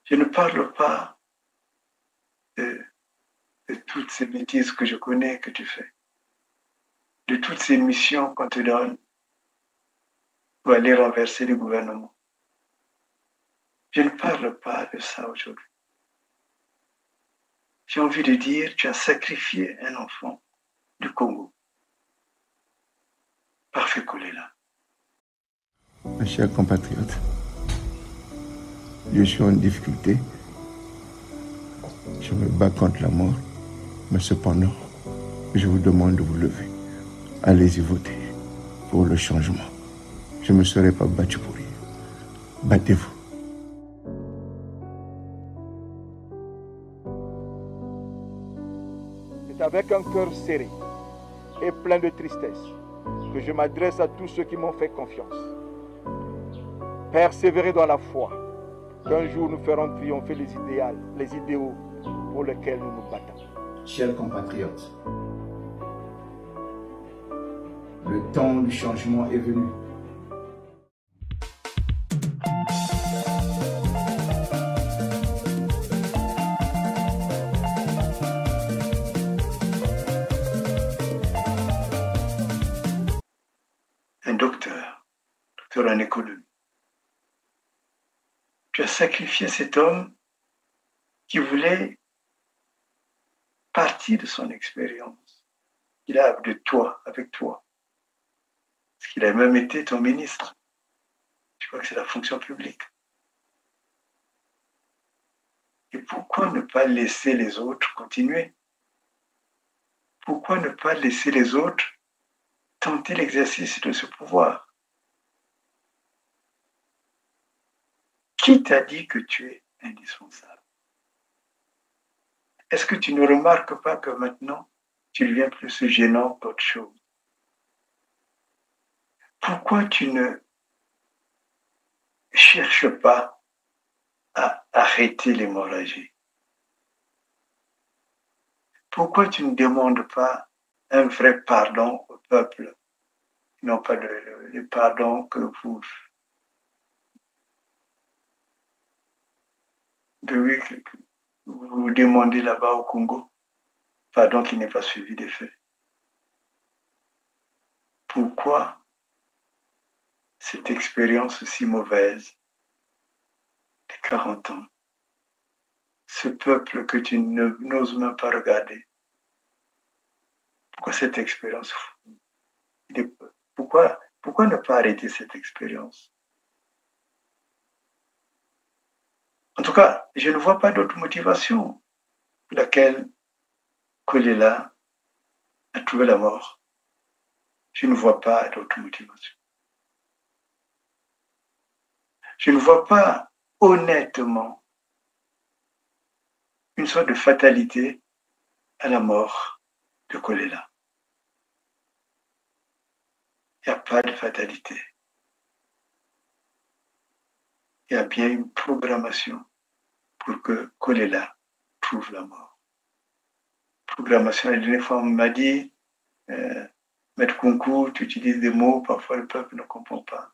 [SPEAKER 1] Je ne parle pas de toutes ces bêtises que je connais que tu fais, de toutes ces missions qu'on te donne pour aller renverser le gouvernement. Je ne parle pas de ça aujourd'hui. J'ai envie de dire, tu as sacrifié un enfant du Congo. Parfait Kolela.
[SPEAKER 5] Mes chers compatriotes, je suis en difficulté. Je me bats contre la mort, mais cependant, je vous demande de vous lever. Allez-y voter pour le changement. Je ne me serai pas battu pour rien. Battez-vous.
[SPEAKER 16] C'est avec un cœur serré et plein de tristesse que je m'adresse à tous ceux qui m'ont fait confiance. Persévérez dans la foi, qu'un jour nous ferons triompher les idéaux pour lesquels nous nous battons.
[SPEAKER 6] Chers compatriotes, le temps du changement est venu.
[SPEAKER 1] Un docteur en économie. Tu as sacrifié cet homme qui voulait partie de son expérience qu'il a de toi, avec toi. Parce qu'il a même été ton ministre. Je crois que c'est la fonction publique. Et pourquoi ne pas laisser les autres continuer? Pourquoi ne pas laisser les autres tenter l'exercice de ce pouvoir? Qui t'a dit que tu es indispensable? Est-ce que tu ne remarques pas que maintenant, tu deviens plus gênant qu'autre chose? Pourquoi tu ne cherches pas à arrêter l'hémorragie? Pourquoi tu ne demandes pas un vrai pardon au peuple, non pas le pardon que vous demandez là-bas au Congo, pardon qui n'est pas suivi des faits? Pourquoi cette expérience si mauvaise de 40 ans, ce peuple que tu n'oses même pas regarder, pourquoi cette expérience? Pourquoi ne pas arrêter cette expérience? En tout cas, je ne vois pas d'autre motivation pour laquelle Kolela a trouvé la mort. Je ne vois pas d'autre motivation. Je ne vois pas honnêtement une sorte de fatalité à la mort de Kolela. Il n'y a pas de fatalité. Il y a bien une programmation pour que Kolela trouve la mort. Programmation, la dernière fois, on m'a dit, Maître Concours, tu utilises des mots, parfois le peuple ne comprend pas.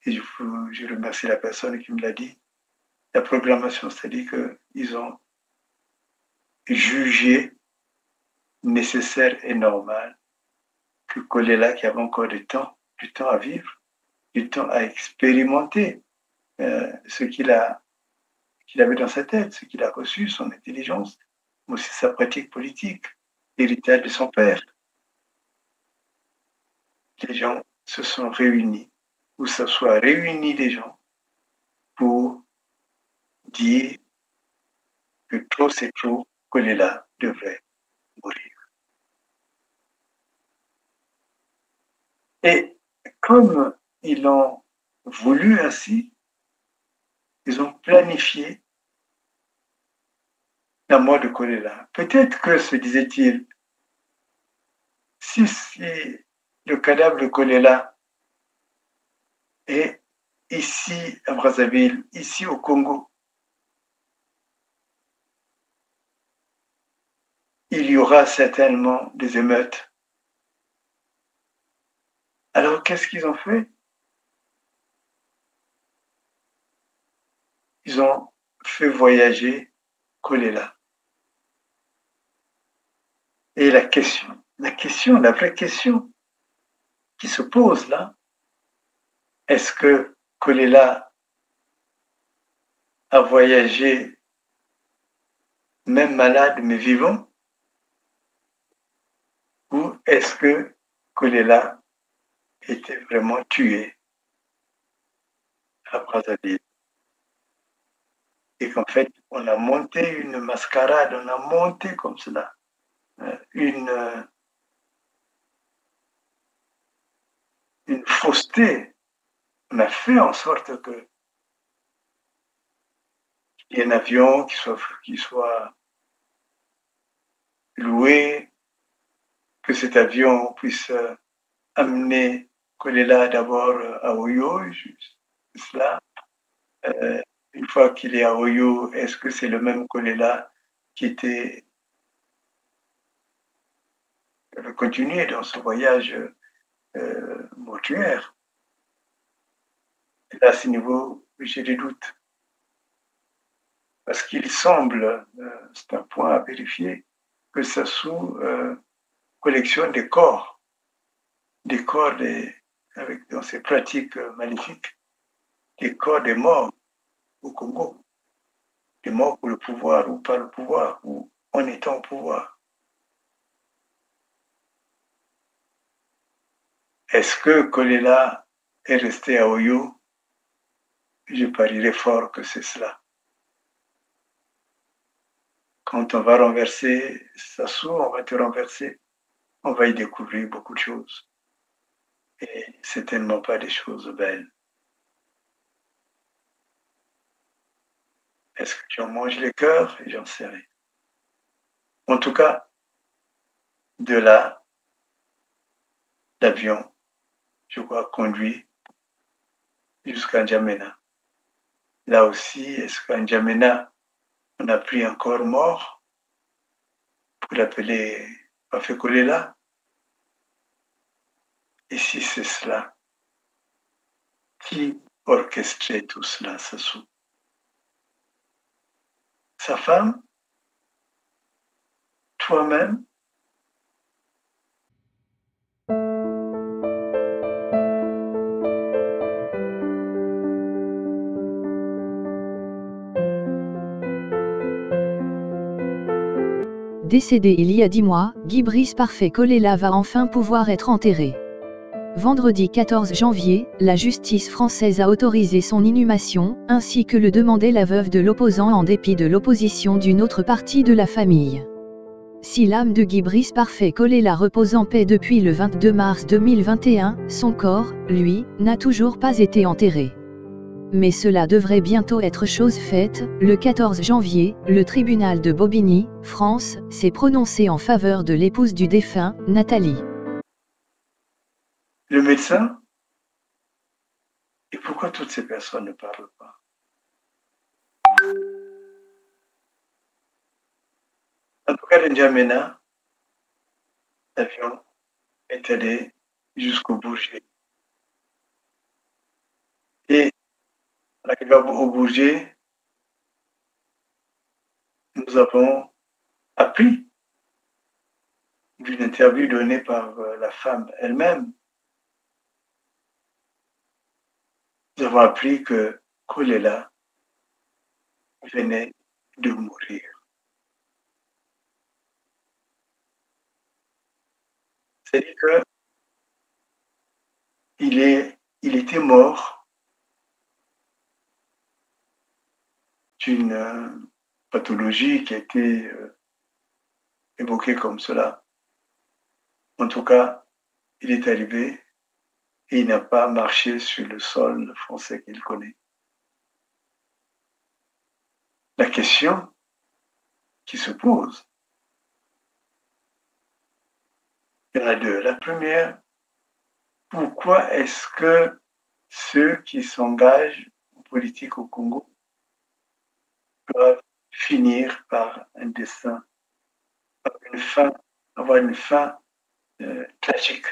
[SPEAKER 1] Et je remercie la personne qui me l'a dit. La programmation, c'est-à-dire qu'ils ont jugé nécessaire et normal que Kolela, qui avait encore du temps à vivre, du temps à expérimenter ce qu'il avait dans sa tête, ce qu'il a reçu, son intelligence, mais aussi sa pratique politique, l'héritage de son père. Les gens se sont réunis, ou ça soit réunis des gens pour dire que trop c'est trop, Kolela devrait mourir. Et comme ils l'ont voulu ainsi, ils ont planifié la mort de Kolela. Peut-être que, se disait-il, si le cadavre de Kolela est ici à Brazzaville, ici au Congo, il y aura certainement des émeutes. Alors, qu'est-ce qu'ils ont fait? Ils ont fait voyager Kolela. Et la vraie question qui se pose là, est-ce que Kolela a voyagé même malade mais vivant? Ou est-ce que Kolela était vraiment tué à Brazzaville? Et qu'en fait, on a monté une mascarade, on a monté comme cela une fausseté. On a fait en sorte que il y ait un avion qui soit loué, que cet avion puisse amener Kolela d'abord à Oyo. Cela, une fois qu'il est à Oyo, est-ce que c'est le même Kolela qui était continué dans ce voyage mortuaire? Et là, à ce niveau, j'ai des doutes. Parce qu'il semble, c'est un point à vérifier, que Sassou collectionne des corps dans ses pratiques magnifiques, des corps des morts au Congo, des morts pour le pouvoir ou pas le pouvoir, ou en étant au pouvoir. Est-ce que Kolela est resté à Oyo? Je parierais fort que c'est cela. Quand on va renverser Sassou, on va te renverser. On va y découvrir beaucoup de choses. Et c'est tellement pas des choses belles. Est-ce que tu en manges les cœurs? J'en sais rien. En tout cas, de là, l'avion, je crois, conduit jusqu'à N'Djamena. Là aussi, est-ce qu'à N'Djamena, on a pris un corps mort pour l'appeler Bafé Kolela? Et si c'est cela, qui orchestrait tout cela, Sassou? Sa femme? Toi-même?
[SPEAKER 17] Décédé il y a 10 mois, Guy Brice Parfait Kolela va enfin pouvoir être enterré. Vendredi 14 janvier, la justice française a autorisé son inhumation, ainsi que le demandait la veuve de l'opposant en dépit de l'opposition d'une autre partie de la famille. Si l'âme de Guy Brice Parfait Kolela repose en paix depuis le 22 mars 2021, son corps, lui, n'a toujours pas été enterré. Mais cela devrait bientôt être chose faite. Le 14 janvier, le tribunal de Bobigny, France, s'est prononcé en faveur de l'épouse du défunt, Nathalie.
[SPEAKER 1] Le médecin? Et pourquoi toutes ces personnes ne parlent pas? En tout cas, N'Djamena, l'avion est allé jusqu'au Bourget. Et en arrivant au Bourget, nous avons appris d'une interview donnée par la femme elle-même, nous avons appris que Kolela venait de mourir. C'est-à-dire qu'il était mort d'une pathologie qui a été évoquée comme cela. En tout cas, il est arrivé et il n'a pas marché sur le sol français qu'il connaît. La question qui se pose, il y en a deux. La première, pourquoi est-ce que ceux qui s'engagent en politique au Congo doivent finir par un destin, avoir une fin tragique?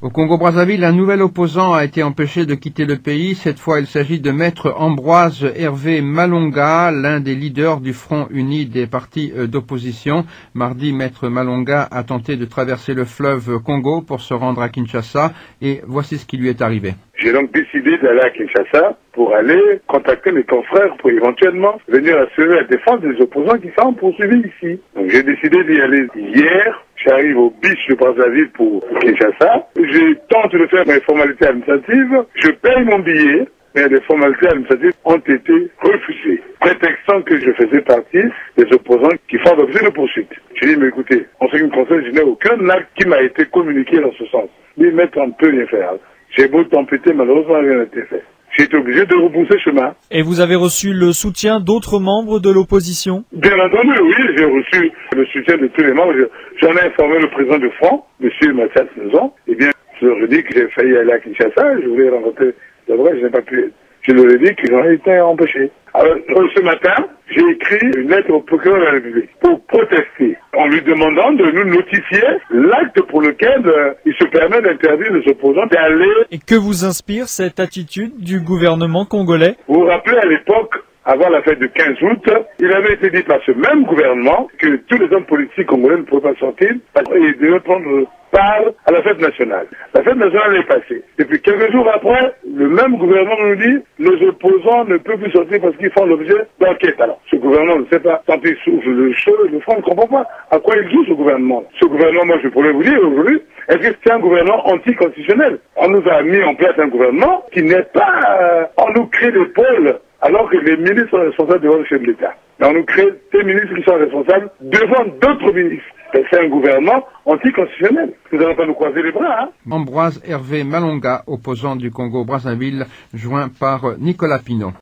[SPEAKER 18] Au Congo-Brazzaville, un nouvel opposant a été empêché de quitter le pays. Cette fois, il s'agit de Maître Ambroise Hervé Malonga, l'un des leaders du Front uni des partis d'opposition. Mardi, Maître Malonga a tenté de traverser le fleuve Congo pour se rendre à Kinshasa et voici ce qui lui est arrivé.
[SPEAKER 15] J'ai donc décidé d'aller à Kinshasa pour aller contacter mes confrères pour éventuellement venir assurer la défense des opposants qui sont poursuivis ici. Donc j'ai décidé d'y aller hier. J'arrive au beach de Brazzaville pour Kinshasa. Je tente de faire mes formalités administratives. Je paye mon billet, mais les formalités administratives ont été refusées, prétextant que je faisais partie des opposants qui font l'objet de poursuites. J'ai dit, mais écoutez, en ce qui me concerne, je n'ai aucun acte qui m'a été communiqué dans ce sens. Les maîtres ne peut rien faire. J'ai beau tempêter, malheureusement, rien n'a été fait. J'ai été obligé de repousser chemin.
[SPEAKER 19] Et vous avez reçu le soutien d'autres membres de l'opposition?
[SPEAKER 15] Bien entendu, oui, j'ai reçu le soutien de tous les membres. J'en ai informé le président du Front, M. Mathias Nzon. Eh bien, je leur ai dit que j'ai failli aller à Kinshasa. Je voulais rencontrer d'abord, je n'ai pas pu. Je leur ai dit que j'en ai été empêché. Alors, ce matin, j'ai écrit une lettre au procureur de la République pour protester, en lui demandant de nous notifier l'acte pour lequel il se permet d'interdire les opposants d'aller.
[SPEAKER 19] Et que vous inspire cette attitude du gouvernement congolais?
[SPEAKER 15] Vous vous rappelez à l'époque, avant la fête du 15 août, il avait été dit par ce même gouvernement que tous les hommes politiques congolais ne pouvaient pas sortir et devaient prendre part à la fête nationale. La fête nationale est passée. Et puis quelques jours après, le même gouvernement nous dit les opposants ne peuvent plus sortir parce qu'ils font l'objet d'enquête. Alors, ce gouvernement ne sait pas, quand il souffle le chaud, le front ne comprend pas à quoi il joue ce gouvernement. Ce gouvernement, moi je pourrais vous dire aujourd'hui, est-ce que c'est un gouvernement anticonstitutionnel? On nous a mis en place un gouvernement qui n'est pas... on nous crée des pôles alors que les ministres sont responsables devant le chef de l'État. On nous crée des ministres qui sont responsables devant d'autres ministres. C'est un gouvernement anticonstitutionnel. Nous n'allons pas nous croiser les bras.
[SPEAKER 18] Ambroise Hervé Malonga, opposant du Congo-Brazzaville, joint par Nicolas Pinot.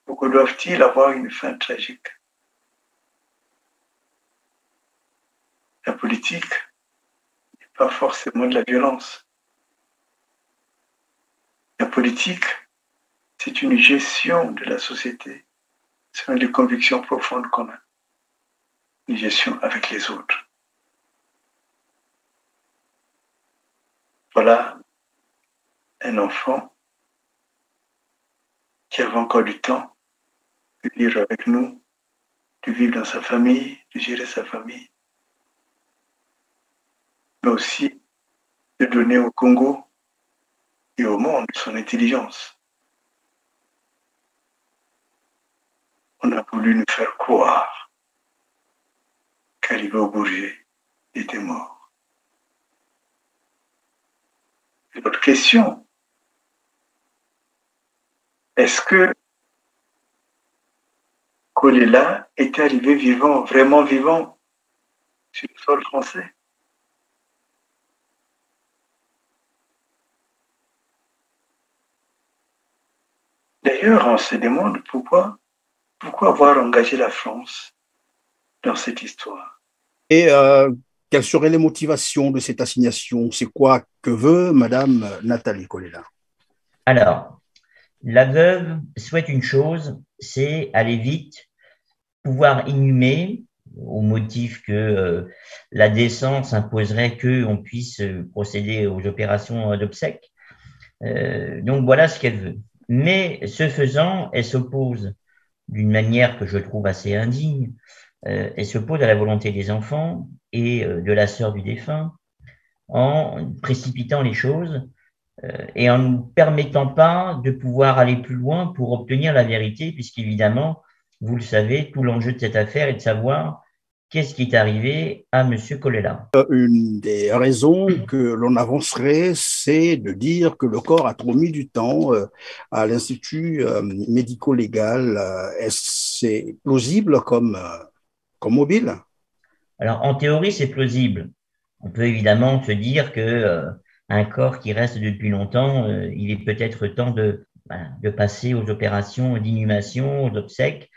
[SPEAKER 1] Pourquoi doivent-ils avoir une fin tragique? La politique n'est pas forcément de la violence. La politique, c'est une gestion de la société selon les convictions profondes qu'on a. Une gestion avec les autres. Voilà un enfant qui avait encore du temps de vivre avec nous, de vivre dans sa famille, de gérer sa famille, mais aussi de donner au Congo et au monde son intelligence. On a voulu nous faire croire qu'arrivé au Bourget, il était mort. Et votre question, est-ce que Kolela était arrivé vivant, vraiment vivant, sur le sol français? D'ailleurs, on se demande pourquoi avoir engagé la France dans cette histoire.
[SPEAKER 6] Et quelles seraient les motivations de cette assignation? C'est quoi que veut Madame Nathalie Kolela?
[SPEAKER 7] Alors, la veuve souhaite une chose, c'est aller vite, pouvoir inhumer, au motif que la décence imposerait qu'on puisse procéder aux opérations d'obsèques. Donc voilà ce qu'elle veut. Mais ce faisant, elle s'oppose d'une manière que je trouve assez indigne elle s'oppose à la volonté des enfants et de la sœur du défunt en précipitant les choses et en ne nous permettant pas de pouvoir aller plus loin pour obtenir la vérité, puisqu'évidemment, vous le savez, tout l'enjeu de cette affaire est de savoir qu'est-ce qui est arrivé à M. Colella.
[SPEAKER 6] Une des raisons que l'on avancerait, c'est de dire que le corps a trop mis du temps à l'Institut médico-légal. Est-ce c'est plausible comme mobile?
[SPEAKER 7] Alors, en théorie, c'est plausible. On peut évidemment se dire que un corps qui reste depuis longtemps, il est peut-être temps de passer aux opérations d'inhumation, aux obsèques.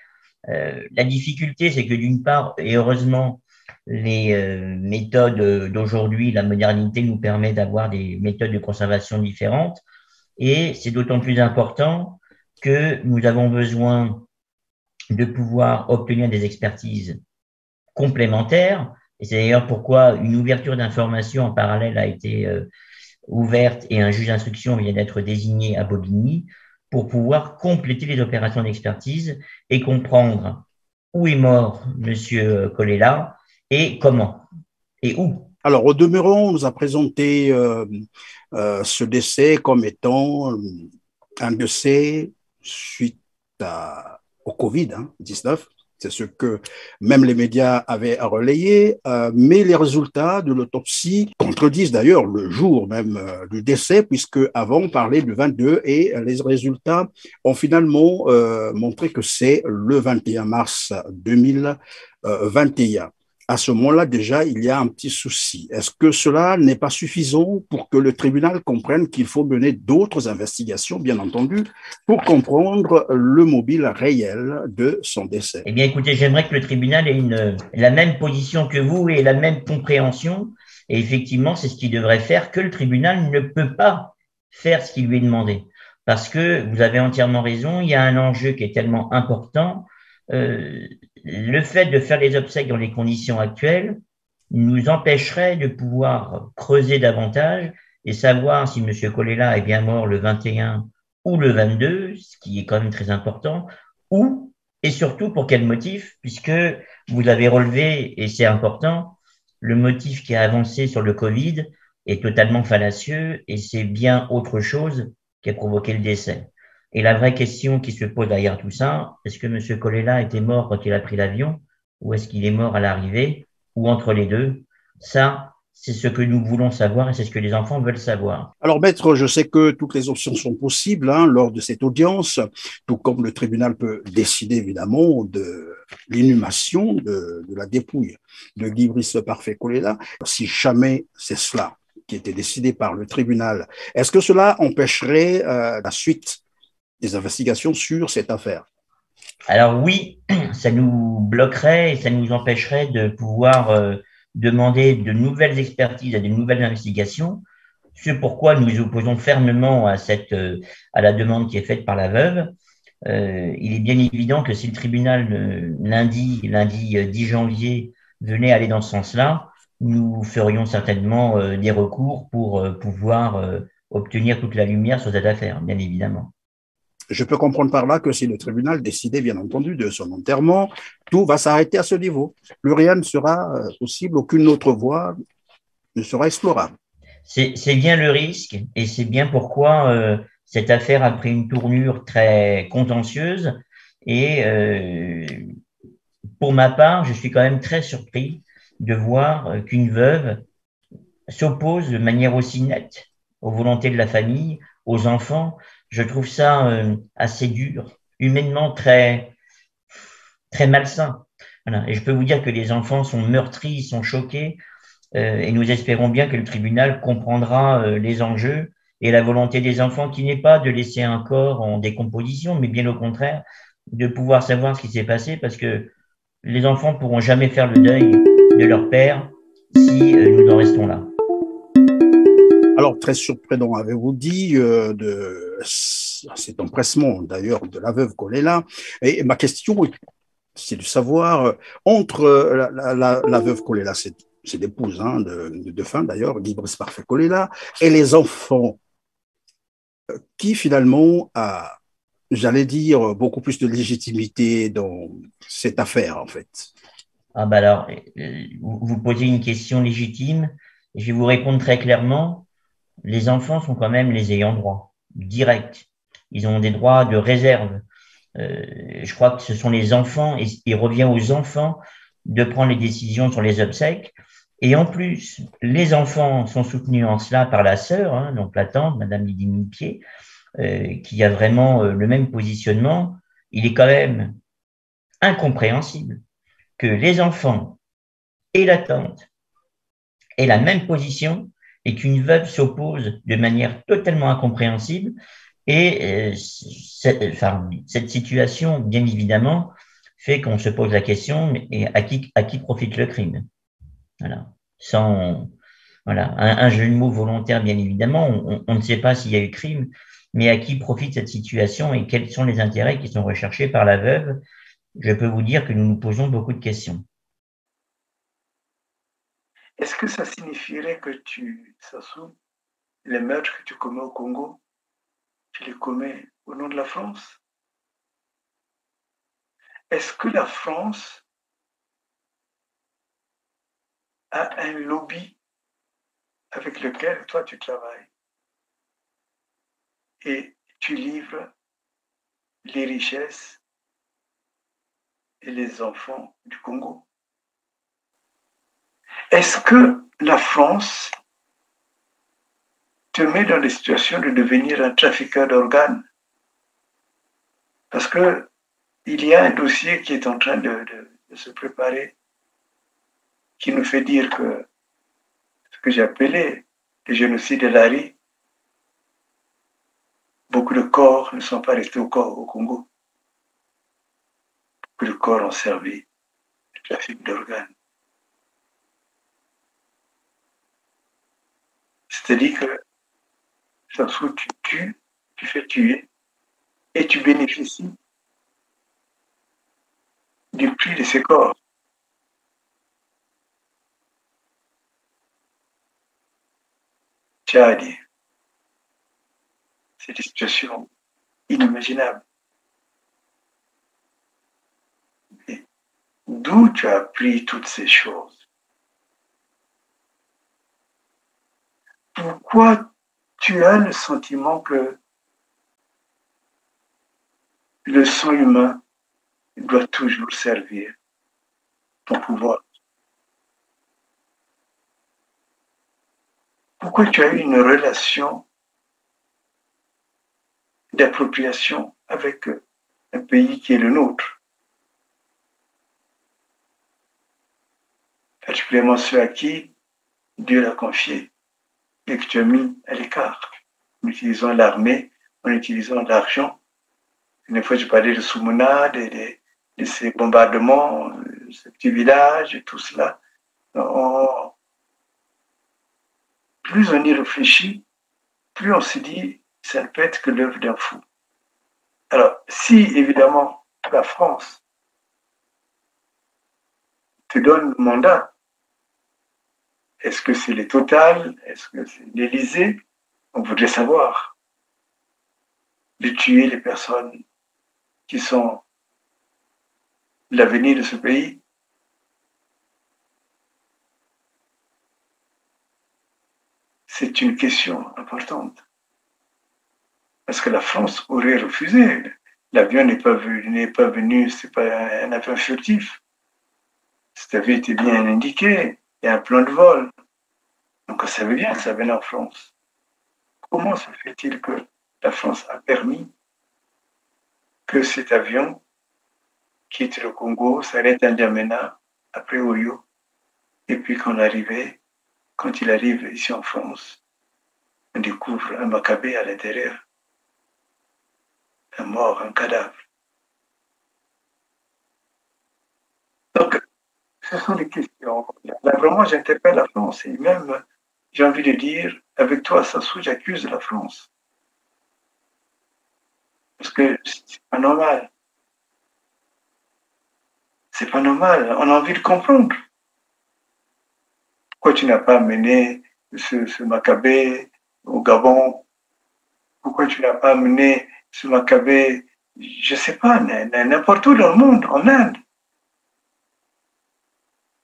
[SPEAKER 7] La difficulté, c'est que d'une part, et heureusement, les méthodes d'aujourd'hui, la modernité nous permet d'avoir des méthodes de conservation différentes, et c'est d'autant plus important que nous avons besoin de pouvoir obtenir des expertises complémentaires, et c'est d'ailleurs pourquoi une ouverture d'information en parallèle a été ouverte et un juge d'instruction vient d'être désigné à Bobigny pour pouvoir compléter les opérations d'expertise et comprendre où est mort M. Colella et comment et où.
[SPEAKER 6] Alors, au demeurant, on nous a présenté ce décès comme étant un décès suite au Covid-19. C'est ce que même les médias avaient relayé, mais les résultats de l'autopsie contredisent d'ailleurs le jour même du décès, puisque avant on parlait du 22 et les résultats ont finalement montré que c'est le 21 mars 2021. À ce moment-là, déjà, il y a un petit souci. Est-ce que cela n'est pas suffisant pour que le tribunal comprenne qu'il faut mener d'autres investigations, bien entendu, pour comprendre le mobile réel de son décès?
[SPEAKER 7] Eh bien, écoutez, j'aimerais que le tribunal ait la même position que vous et la même compréhension. Et effectivement, c'est ce qu'il devrait faire, que le tribunal ne peut pas faire ce qui lui est demandé. Parce que vous avez entièrement raison, il y a un enjeu qui est tellement important. Le fait de faire les obsèques dans les conditions actuelles nous empêcherait de pouvoir creuser davantage et savoir si M. Colella est bien mort le 21 ou le 22, ce qui est quand même très important, ou et surtout pour quel motif, puisque vous avez relevé, et c'est important, le motif qui a avancé sur le Covid est totalement fallacieux et c'est bien autre chose qui a provoqué le décès. Et la vraie question qui se pose derrière tout ça, est-ce que M. Colella était mort quand il a pris l'avion ou est-ce qu'il est mort à l'arrivée ou entre les deux? Ça, c'est ce que nous voulons savoir et c'est ce que les enfants veulent savoir.
[SPEAKER 6] Alors, maître, je sais que toutes les options sont possibles lors de cette audience, tout comme le tribunal peut décider évidemment de l'inhumation de la dépouille de Guy Brice Parfait Colella. Si jamais c'est cela qui était décidé par le tribunal, est-ce que cela empêcherait la suite des investigations sur cette affaire?
[SPEAKER 7] Alors oui, ça nous bloquerait et ça nous empêcherait de pouvoir demander de nouvelles expertises, à de nouvelles investigations. C'est pourquoi nous nous opposons fermement à la demande qui est faite par la veuve. Il est bien évident que si le tribunal lundi 10 janvier venait aller dans ce sens-là, nous ferions certainement des recours pour pouvoir obtenir toute la lumière sur cette affaire, bien évidemment.
[SPEAKER 6] Je peux comprendre par là que si le tribunal décidait, bien entendu, de son enterrement, tout va s'arrêter à ce niveau. Plus rien ne sera possible, aucune autre voie ne sera explorable.
[SPEAKER 7] C'est bien le risque et c'est bien pourquoi cette affaire a pris une tournure très contentieuse et pour ma part, je suis quand même très surpris de voir qu'une veuve s'oppose de manière aussi nette aux volontés de la famille, aux enfants. Je trouve ça assez dur, humainement très, très malsain. Voilà. Et je peux vous dire que les enfants sont meurtris, ils sont choqués, et nous espérons bien que le tribunal comprendra les enjeux et la volonté des enfants qui n'est pas de laisser un corps en décomposition, mais bien au contraire, de pouvoir savoir ce qui s'est passé, parce que les enfants ne pourront jamais faire le deuil de leur père si nous en restons là.
[SPEAKER 6] Alors, très surprenant, avez-vous dit, de cet empressement d'ailleurs de la veuve Colella. Et ma question, c'est de savoir, entre la veuve Colella, c'est l'épouse de défunt d'ailleurs, Guy Brice Parfait Colella, et les enfants, qui finalement a, j'allais dire, beaucoup plus de légitimité dans cette affaire en fait?
[SPEAKER 7] Ah bah alors, vous posez une question légitime. Je vais vous répondre très clairement. Les enfants sont quand même les ayants droit, direct. Ils ont des droits de réserve. Je crois que ce sont les enfants, et il revient aux enfants de prendre les décisions sur les obsèques. Et en plus, les enfants sont soutenus en cela par la sœur, hein, donc la tante, Madame Lydie Mipier, qui a vraiment le même positionnement. Il est quand même incompréhensible que les enfants et la tante aient la même position et qu'une veuve s'oppose de manière totalement incompréhensible. Et cette situation, bien évidemment, fait qu'on se pose la question, et à qui profite le crime? Voilà. Voilà. Un jeu de mots volontaire, bien évidemment, on ne sait pas s'il y a eu crime, mais à qui profite cette situation et quels sont les intérêts qui sont recherchés par la veuve? Je peux vous dire que nous nous posons beaucoup de questions.
[SPEAKER 1] Est-ce que ça signifierait que Sassou, les meurtres que tu commets au Congo, tu les commets au nom de la France? Est-ce que la France a un lobby avec lequel toi tu travailles et tu livres les richesses et les enfants du Congo? Est-ce que la France te met dans des situations de devenir un trafiqueur d'organes? Parce que il y a un dossier qui est en train de se préparer, qui nous fait dire que ce que j'ai appelé le génocide de Lari, beaucoup de corps ne sont pas restés au Congo. Beaucoup de corps ont servi le trafic d'organes. C'est-à-dire que Sassou, tu tues, tu fais tuer et tu bénéficies du prix de ces corps. Tchadi, c'est des situations inimaginables. Et d'où tu as appris toutes ces choses? Pourquoi tu as le sentiment que le sang humain doit toujours servir ton pouvoir? Pourquoi tu as eu une relation d'appropriation avec un pays qui est le nôtre? Particulièrement ceux à qui Dieu l'a confié et que tu as mis à l'écart, en utilisant l'armée, en utilisant l'argent. Une fois, je parlais de Soumouna, de ces bombardements, ces petits villages et tout cela. Plus on y réfléchit, plus on se dit, ça ne peut être que l'œuvre d'un fou. Alors, si évidemment la France te donne le mandat, est-ce que c'est les Total? Est-ce que c'est l'Élysée? On voudrait savoir. De tuer les personnes qui sont l'avenir de ce pays. C'est une question importante. Parce que la France aurait refusé. L'avion n'est pas venu, c'est pas un avion furtif. Ça avait été bien indiqué. Il y a un plan de vol. Donc on savait bien que ça venait en France. Comment se fait-il que la France a permis que cet avion quitte le Congo, s'arrête à N'Djamena, après Oyo, et puis quand il arrive ici en France, on découvre un Maccabée à l'intérieur, un mort, un cadavre. Donc, ce sont des questions. Là, vraiment, j'interpelle la France. Et même, j'ai envie de dire, avec toi, Sassou, j'accuse la France. Parce que c'est pas normal. C'est pas normal. On a envie de comprendre. Pourquoi tu n'as pas mené ce Maccabée au Gabon? Pourquoi tu n'as pas mené ce Maccabée, je ne sais pas, n'importe où dans le monde, en Inde?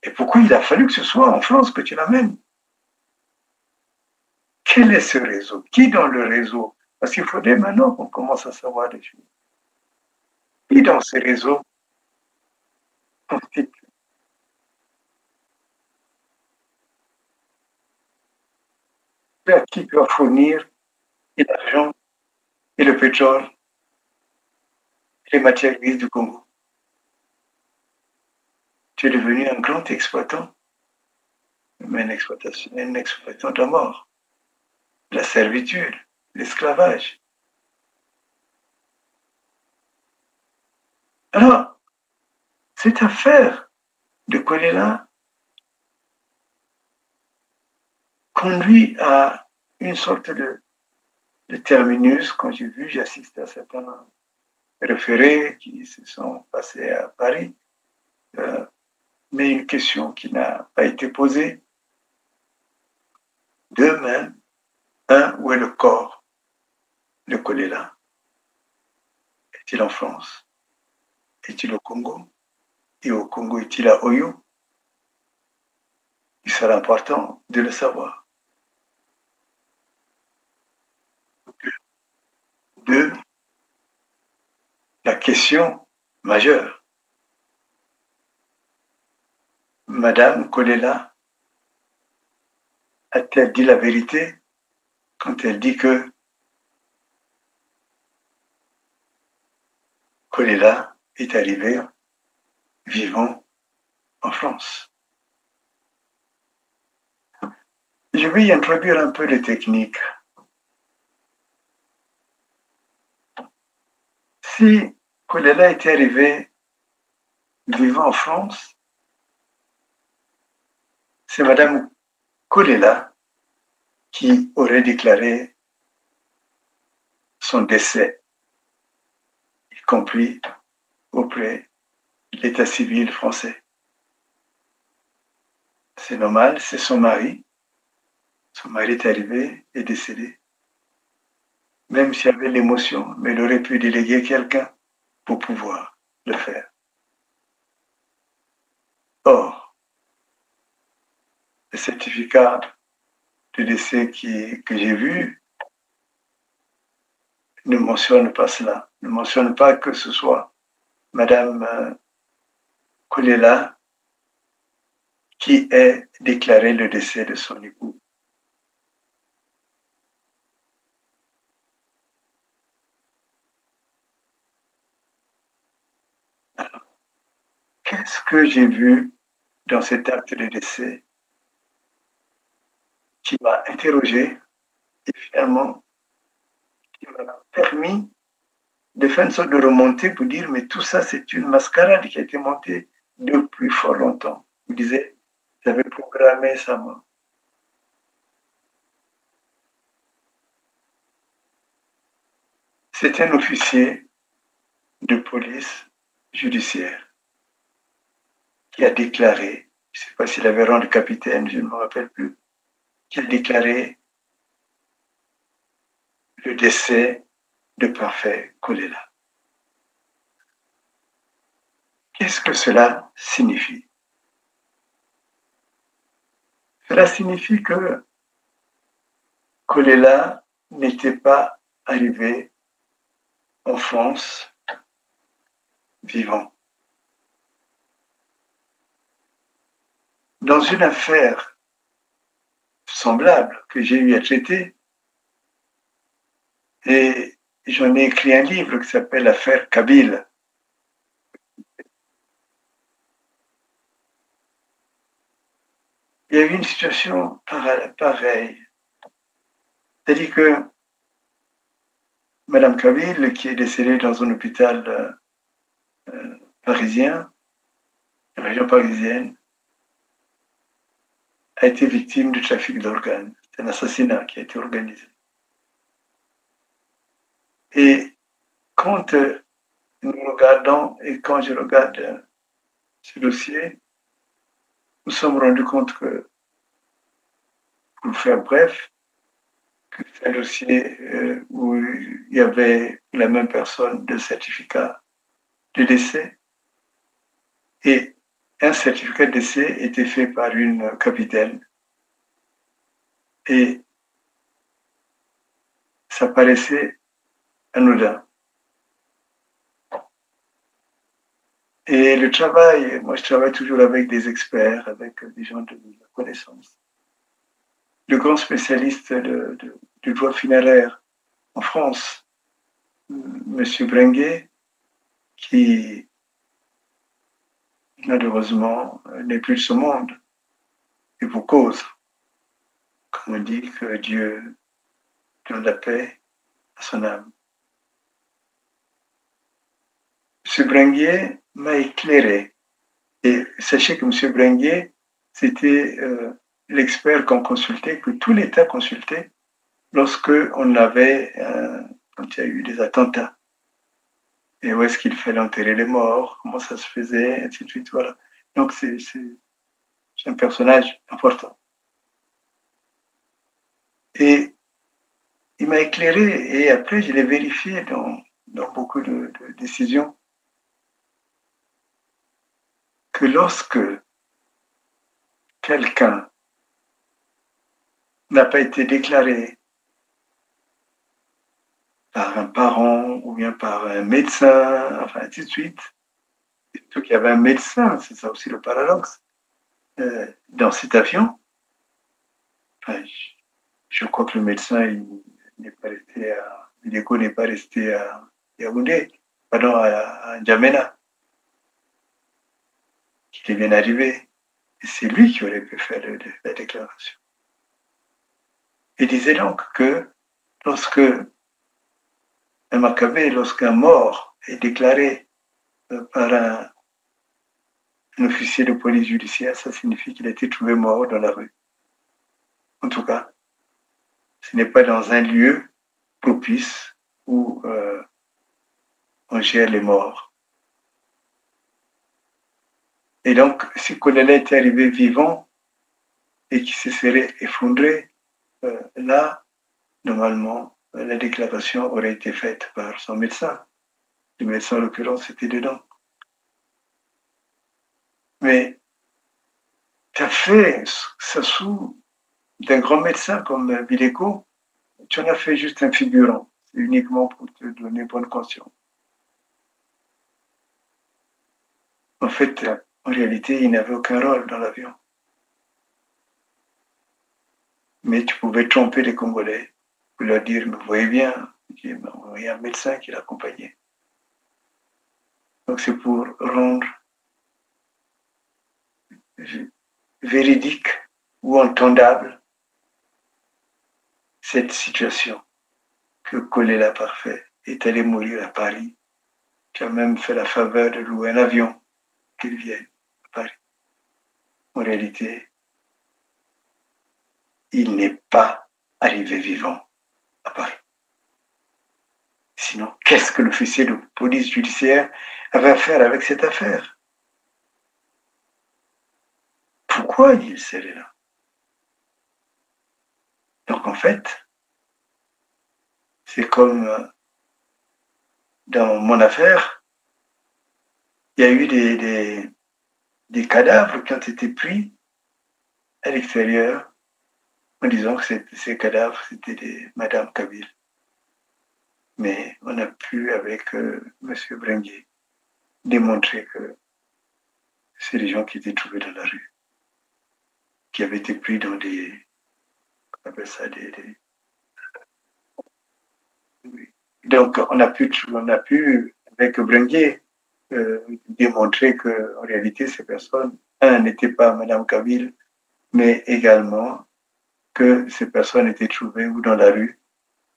[SPEAKER 1] Et pourquoi il a fallu que ce soit en France que tu l'amènes? Quel est ce réseau? Qui dans le réseau? Parce qu'il faudrait maintenant qu'on commence à savoir des choses. Qui dans ce réseau constitue? Qui peut fournir l'argent et le pétrole, les matières grises du Congo? Tu es devenu un grand exploitant, mais un exploitant de la mort, la servitude, l'esclavage. Alors, cette affaire de Kolela conduit à une sorte de terminus. Quand j'ai vu, j'ai assisté à certains référés qui se sont passés à Paris, mais une question qui n'a pas été posée. Demain, où est le corps de Kolela? Est-il en France? Est-il au Congo? Et au Congo, est-il à Oyo? Il sera important de le savoir. Deux, la question majeure. Madame Kolela a-t-elle dit la vérité quand elle dit que Kolela est arrivé vivant en France? Je vais y introduire un peu les techniques. Si Kolela était arrivé vivant en France, c'est Madame Kolela qui aurait déclaré son décès, y compris auprès de l'état civil français. C'est normal, c'est son mari. Son mari est arrivé et décédé. Même s'il y avait l'émotion, mais il aurait pu déléguer quelqu'un pour pouvoir le faire. Or, le certificat de décès que j'ai vu ne mentionne pas cela, ne mentionne pas que ce soit Madame Kolela qui ait déclaré le décès de son époux. Qu'est-ce que j'ai vu dans cet acte de décès qui m'a interrogé et finalement qui m'a permis de faire une sorte de remontée pour dire mais tout ça c'est une mascarade qui a été montée depuis fort longtemps. Vous disiez, j'avais programmé sa mort. C'est un officier de police judiciaire qui a déclaré, je ne sais pas s'il avait rang de capitaine, je ne me rappelle plus, qui a déclaré le décès de Parfait Kolela. Qu'est-ce que cela signifie? Cela signifie que Kolela n'était pas arrivé en France vivant. Dans une affaire semblable que j'ai eu à traiter, et j'en ai écrit un livre qui s'appelle l'affaire Kabyle. Il y a eu une situation pareille. C'est-à-dire que Madame Kabyle, qui est décédée dans un hôpital parisien, la région parisienne, a été victime du trafic d'organes. C'est un assassinat qui a été organisé. Et quand nous regardons et quand je regarde ce dossier, nous sommes rendus compte que, pour faire bref, que c'est un dossier où il y avait la même personne de certificat de décès et un certificat de décès était fait par une capitaine et ça paraissait anodin. Et le travail, moi je travaille toujours avec des experts, avec des gens de connaissance. Le grand spécialiste du droit funéraire en France, M. Brenguet, qui malheureusement n'est plus de ce monde, et pour cause. Comme on dit, que Dieu donne la paix à son âme. M. Brenguet m'a éclairé. Et sachez que M. Brenguet, c'était l'expert qu'on consultait, que tout l'État consultait lorsque on avait, quand il y a eu des attentats. Et où est-ce qu'il fallait enterrer les morts, comment ça se faisait, ainsi de suite, voilà. Donc c'est un personnage important. Et il m'a éclairé, et après je l'ai vérifié dans beaucoup de décisions, que lorsque quelqu'un n'a pas été déclaré par un parent ou bien par un médecin, enfin ainsi de suite, surtout qu'il y avait un médecin, c'est ça aussi le paradoxe, dans cet avion. Enfin, je crois que le médecin, il n'est pas resté à Bileko, n'est pas resté à Yaoundé, pardon, à N'Djamena, qu'il est bien arrivé. Et c'est lui qui aurait pu faire la déclaration. Il disait donc que lorsque un Maccabée, lorsqu'un mort est déclaré par un officier de police judiciaire, ça signifie qu'il a été trouvé mort dans la rue. En tout cas, ce n'est pas dans un lieu propice où on gère les morts. Et donc, si Kolela était arrivé vivant et qu'il se serait effondré, là, normalement, la déclaration aurait été faite par son médecin. Le médecin, en l'occurrence, était dedans. Mais tu as fait ça sous d'un grand médecin comme Bileko, tu en as fait juste un figurant. C'est uniquement pour te donner bonne conscience. En fait, en réalité, il n'avait aucun rôle dans l'avion. Mais tu pouvais tromper les Congolais pour leur dire, mais vous voyez bien, il y a un médecin qui l'accompagnait. Donc c'est pour rendre véridique ou entendable cette situation que Kolela Parfait est allé mourir à Paris. Tu as même fait la faveur de louer un avion qu'il vienne à Paris. En réalité, il n'est pas arrivé vivant à Paris. Sinon, qu'est-ce que l'officier de police judiciaire avait à faire avec cette affaire? Pourquoi il serait là? Donc en fait, c'est comme dans mon affaire, il y a eu des cadavres qui ont été pris à l'extérieur en disant que ces cadavres, c'était des Madame Kabyle. Mais on a pu, avec M. Brenguet, démontrer que c'est des gens qui étaient trouvés dans la rue, qui avaient été pris dans des... On appelle ça Oui. Donc, on a pu avec Brenguet, démontrer qu'en réalité, ces personnes, n'étaient pas Madame Kabyle, mais également que ces personnes étaient trouvées ou dans la rue,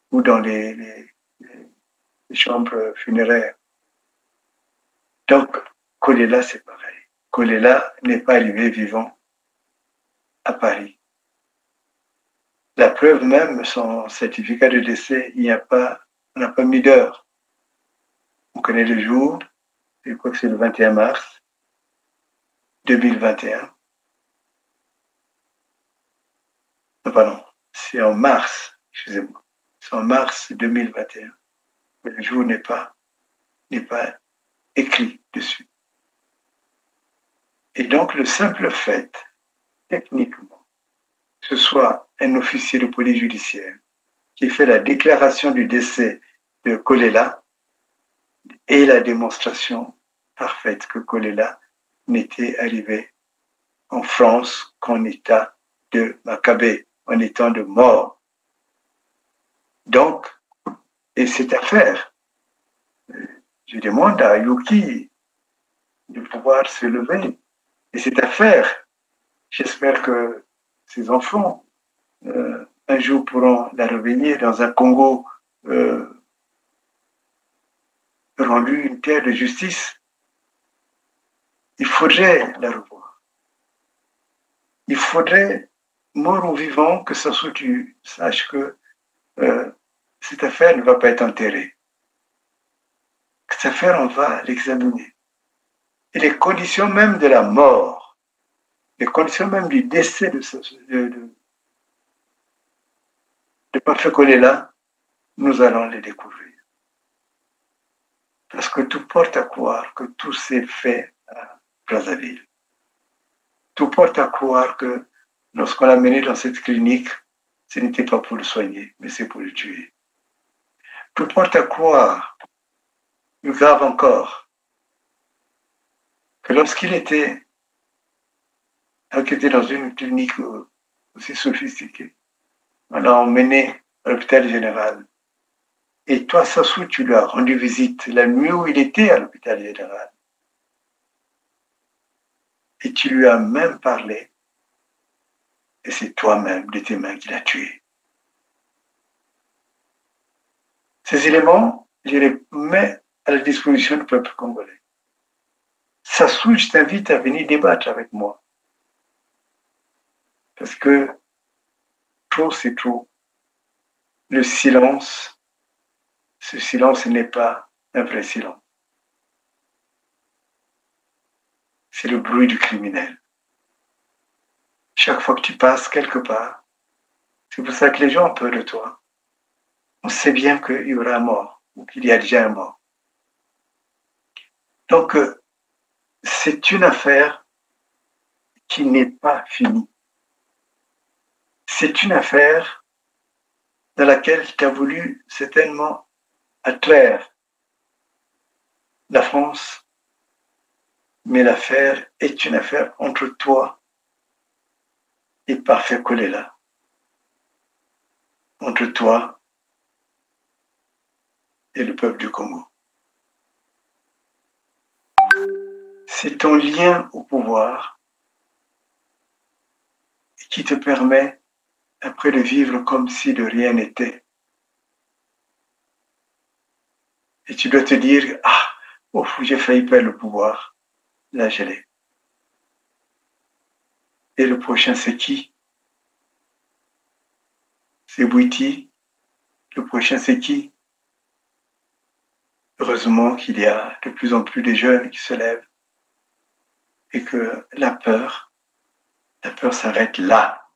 [SPEAKER 1] ou dans les chambres funéraires. Donc, Kolela, c'est pareil. Kolela n'est pas arrivé vivant à Paris. La preuve même, son certificat de décès, on n'a pas mis d'heure. On connaît le jour, je crois que c'est le 21 mars 2021. Non, pardon, c'est en mars, excusez-moi. C'est en mars 2021. Mais le jour n'est pas écrit dessus. Et donc, le simple fait, techniquement, que ce soit un officier de police judiciaire qui fait la déclaration du décès de Kolela et la démonstration parfaite que Kolela n'était arrivé en France qu'en état de Maccabée, en état de mort. Donc, et cette affaire, je demande à Yuki de pouvoir se lever. Et cette affaire, j'espère que ses enfants, un jour, pourront la réveiller dans un Congo rendu une terre de justice. Il faudrait la revoir. Il faudrait, mort ou vivant, que tu saches que cette affaire ne va pas être enterrée. Que cette affaire, on va l'examiner. Et les conditions même de la mort, les conditions même du décès de Parfait Kolela, nous allons les découvrir. Parce que tout porte à croire que tout s'est fait à Brazzaville. Tout porte à croire que lorsqu'on l'a mené dans cette clinique, ce n'était pas pour le soigner, mais c'est pour le tuer. Tout porte à croire, plus grave encore, que lorsqu'il était dans une clinique aussi sophistiquée, on l'a emmené à l'hôpital général. Et toi, Sassou, tu lui as rendu visite la nuit où il était à l'hôpital général. Et tu lui as même parlé. Et c'est toi-même, de tes mains, qui l'as tué. Ces éléments, je les mets à la disposition du peuple congolais. Sassou, je t'invite à venir débattre avec moi. Parce que trop, c'est trop. Le silence, ce silence n'est pas un vrai silence. C'est le bruit du criminel. Chaque fois que tu passes quelque part, c'est pour ça que les gens ont peur de toi. On sait bien qu'il y aura un mort, ou qu'il y a déjà un mort. Donc, c'est une affaire qui n'est pas finie. C'est une affaire dans laquelle tu as voulu certainement attraire la France, mais l'affaire est une affaire entre toi et Parfait Kolela. Entre toi et le peuple du Congo. C'est ton lien au pouvoir qui te permet après de vivre comme si de rien n'était. Et tu dois te dire, ah, oh, j'ai failli perdre le pouvoir. Là, je l'ai. Et le prochain, c'est qui? C'est Bouiti. Le prochain, c'est qui? Heureusement qu'il y a de plus en plus de jeunes qui se lèvent et que la peur s'arrête là.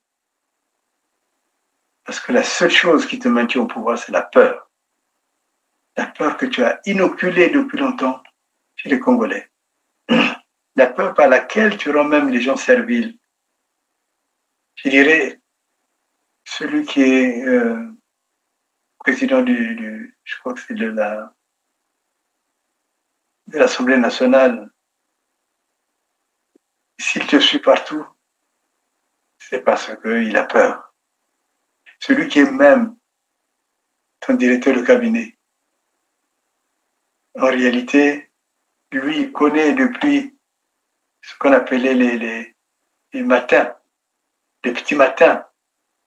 [SPEAKER 1] Parce que la seule chose qui te maintient au pouvoir, c'est la peur. La peur que tu as inoculée depuis longtemps chez les Congolais. La peur par laquelle tu rends même les gens serviles. Je dirais, celui qui est président je crois que c'est de l'Assemblée nationale, s'il te suit partout, c'est parce qu'il a peur. Celui qui est même ton directeur de cabinet, en réalité, lui, il connaît depuis ce qu'on appelait les matins, les petits matins,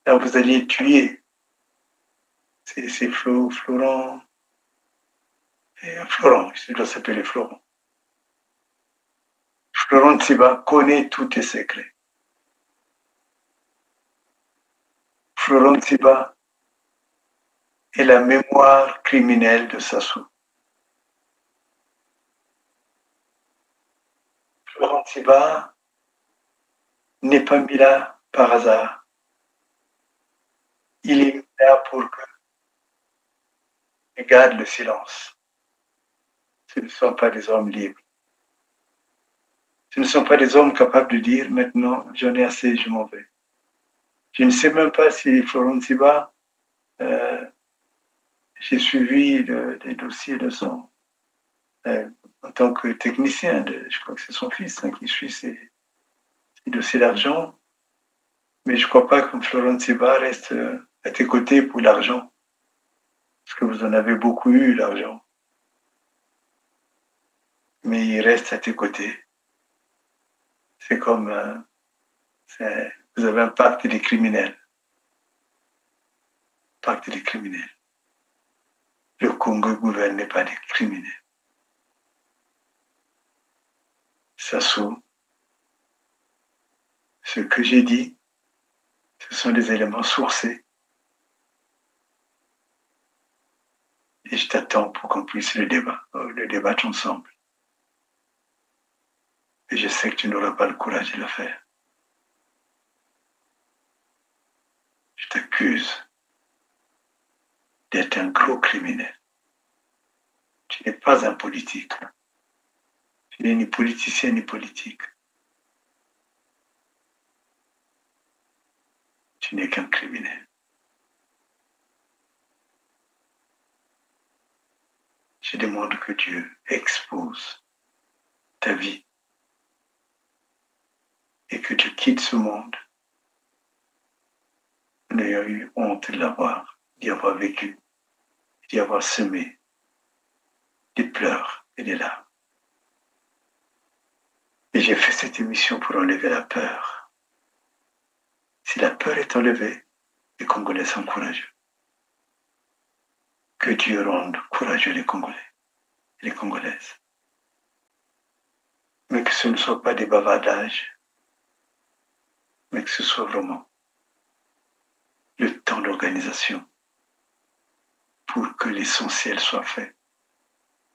[SPEAKER 1] là où vous alliez tuer. C'est Florent, il doit s'appeler Florent. Florent Tsiba connaît tous tes secrets. Florent Tsiba est la mémoire criminelle de Sassou. Florent Tsiba n'est pas mis là par hasard. Il est là pour que il garde le silence. Ce ne sont pas des hommes libres. Ce Ce ne sont pas des hommes capables de dire maintenant j'en ai assez, je m'en vais. Je ne sais même pas si Florent Tsiba, j'ai suivi les dossiers de son en tant que technicien, je crois que c'est son fils qui suit ces dossiers d'argent, mais je ne crois pas que Florent Tsiba reste à tes côtés pour l'argent, parce que vous en avez beaucoup eu, l'argent. Mais il reste à tes côtés. C'est comme, vous avez un pacte des criminels. Pacte des criminels. Le Congo ne gouverne pas des criminels. Sassou, ce que j'ai dit, ce sont des éléments sourcés. Et je t'attends pour qu'on puisse le débattre ensemble. Et je sais que tu n'auras pas le courage de le faire. Je t'accuse d'être un gros criminel. Tu n'es pas un politique. Tu n'es ni politicien ni politique. Tu n'es qu'un criminel. Je demande que Dieu expose ta vie et que tu quittes ce monde en ayant eu honte d'y avoir vécu, d'y avoir semé des pleurs et des larmes. Et j'ai fait cette émission pour enlever la peur. Si la peur est enlevée, les Congolais sont courageux. Que Dieu rende courageux les Congolais et les Congolaises. Mais que ce ne soit pas des bavardages, mais que ce soit vraiment le temps d'organisation pour que l'essentiel soit fait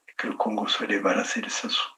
[SPEAKER 1] et que le Congo soit débarrassé de Sassou.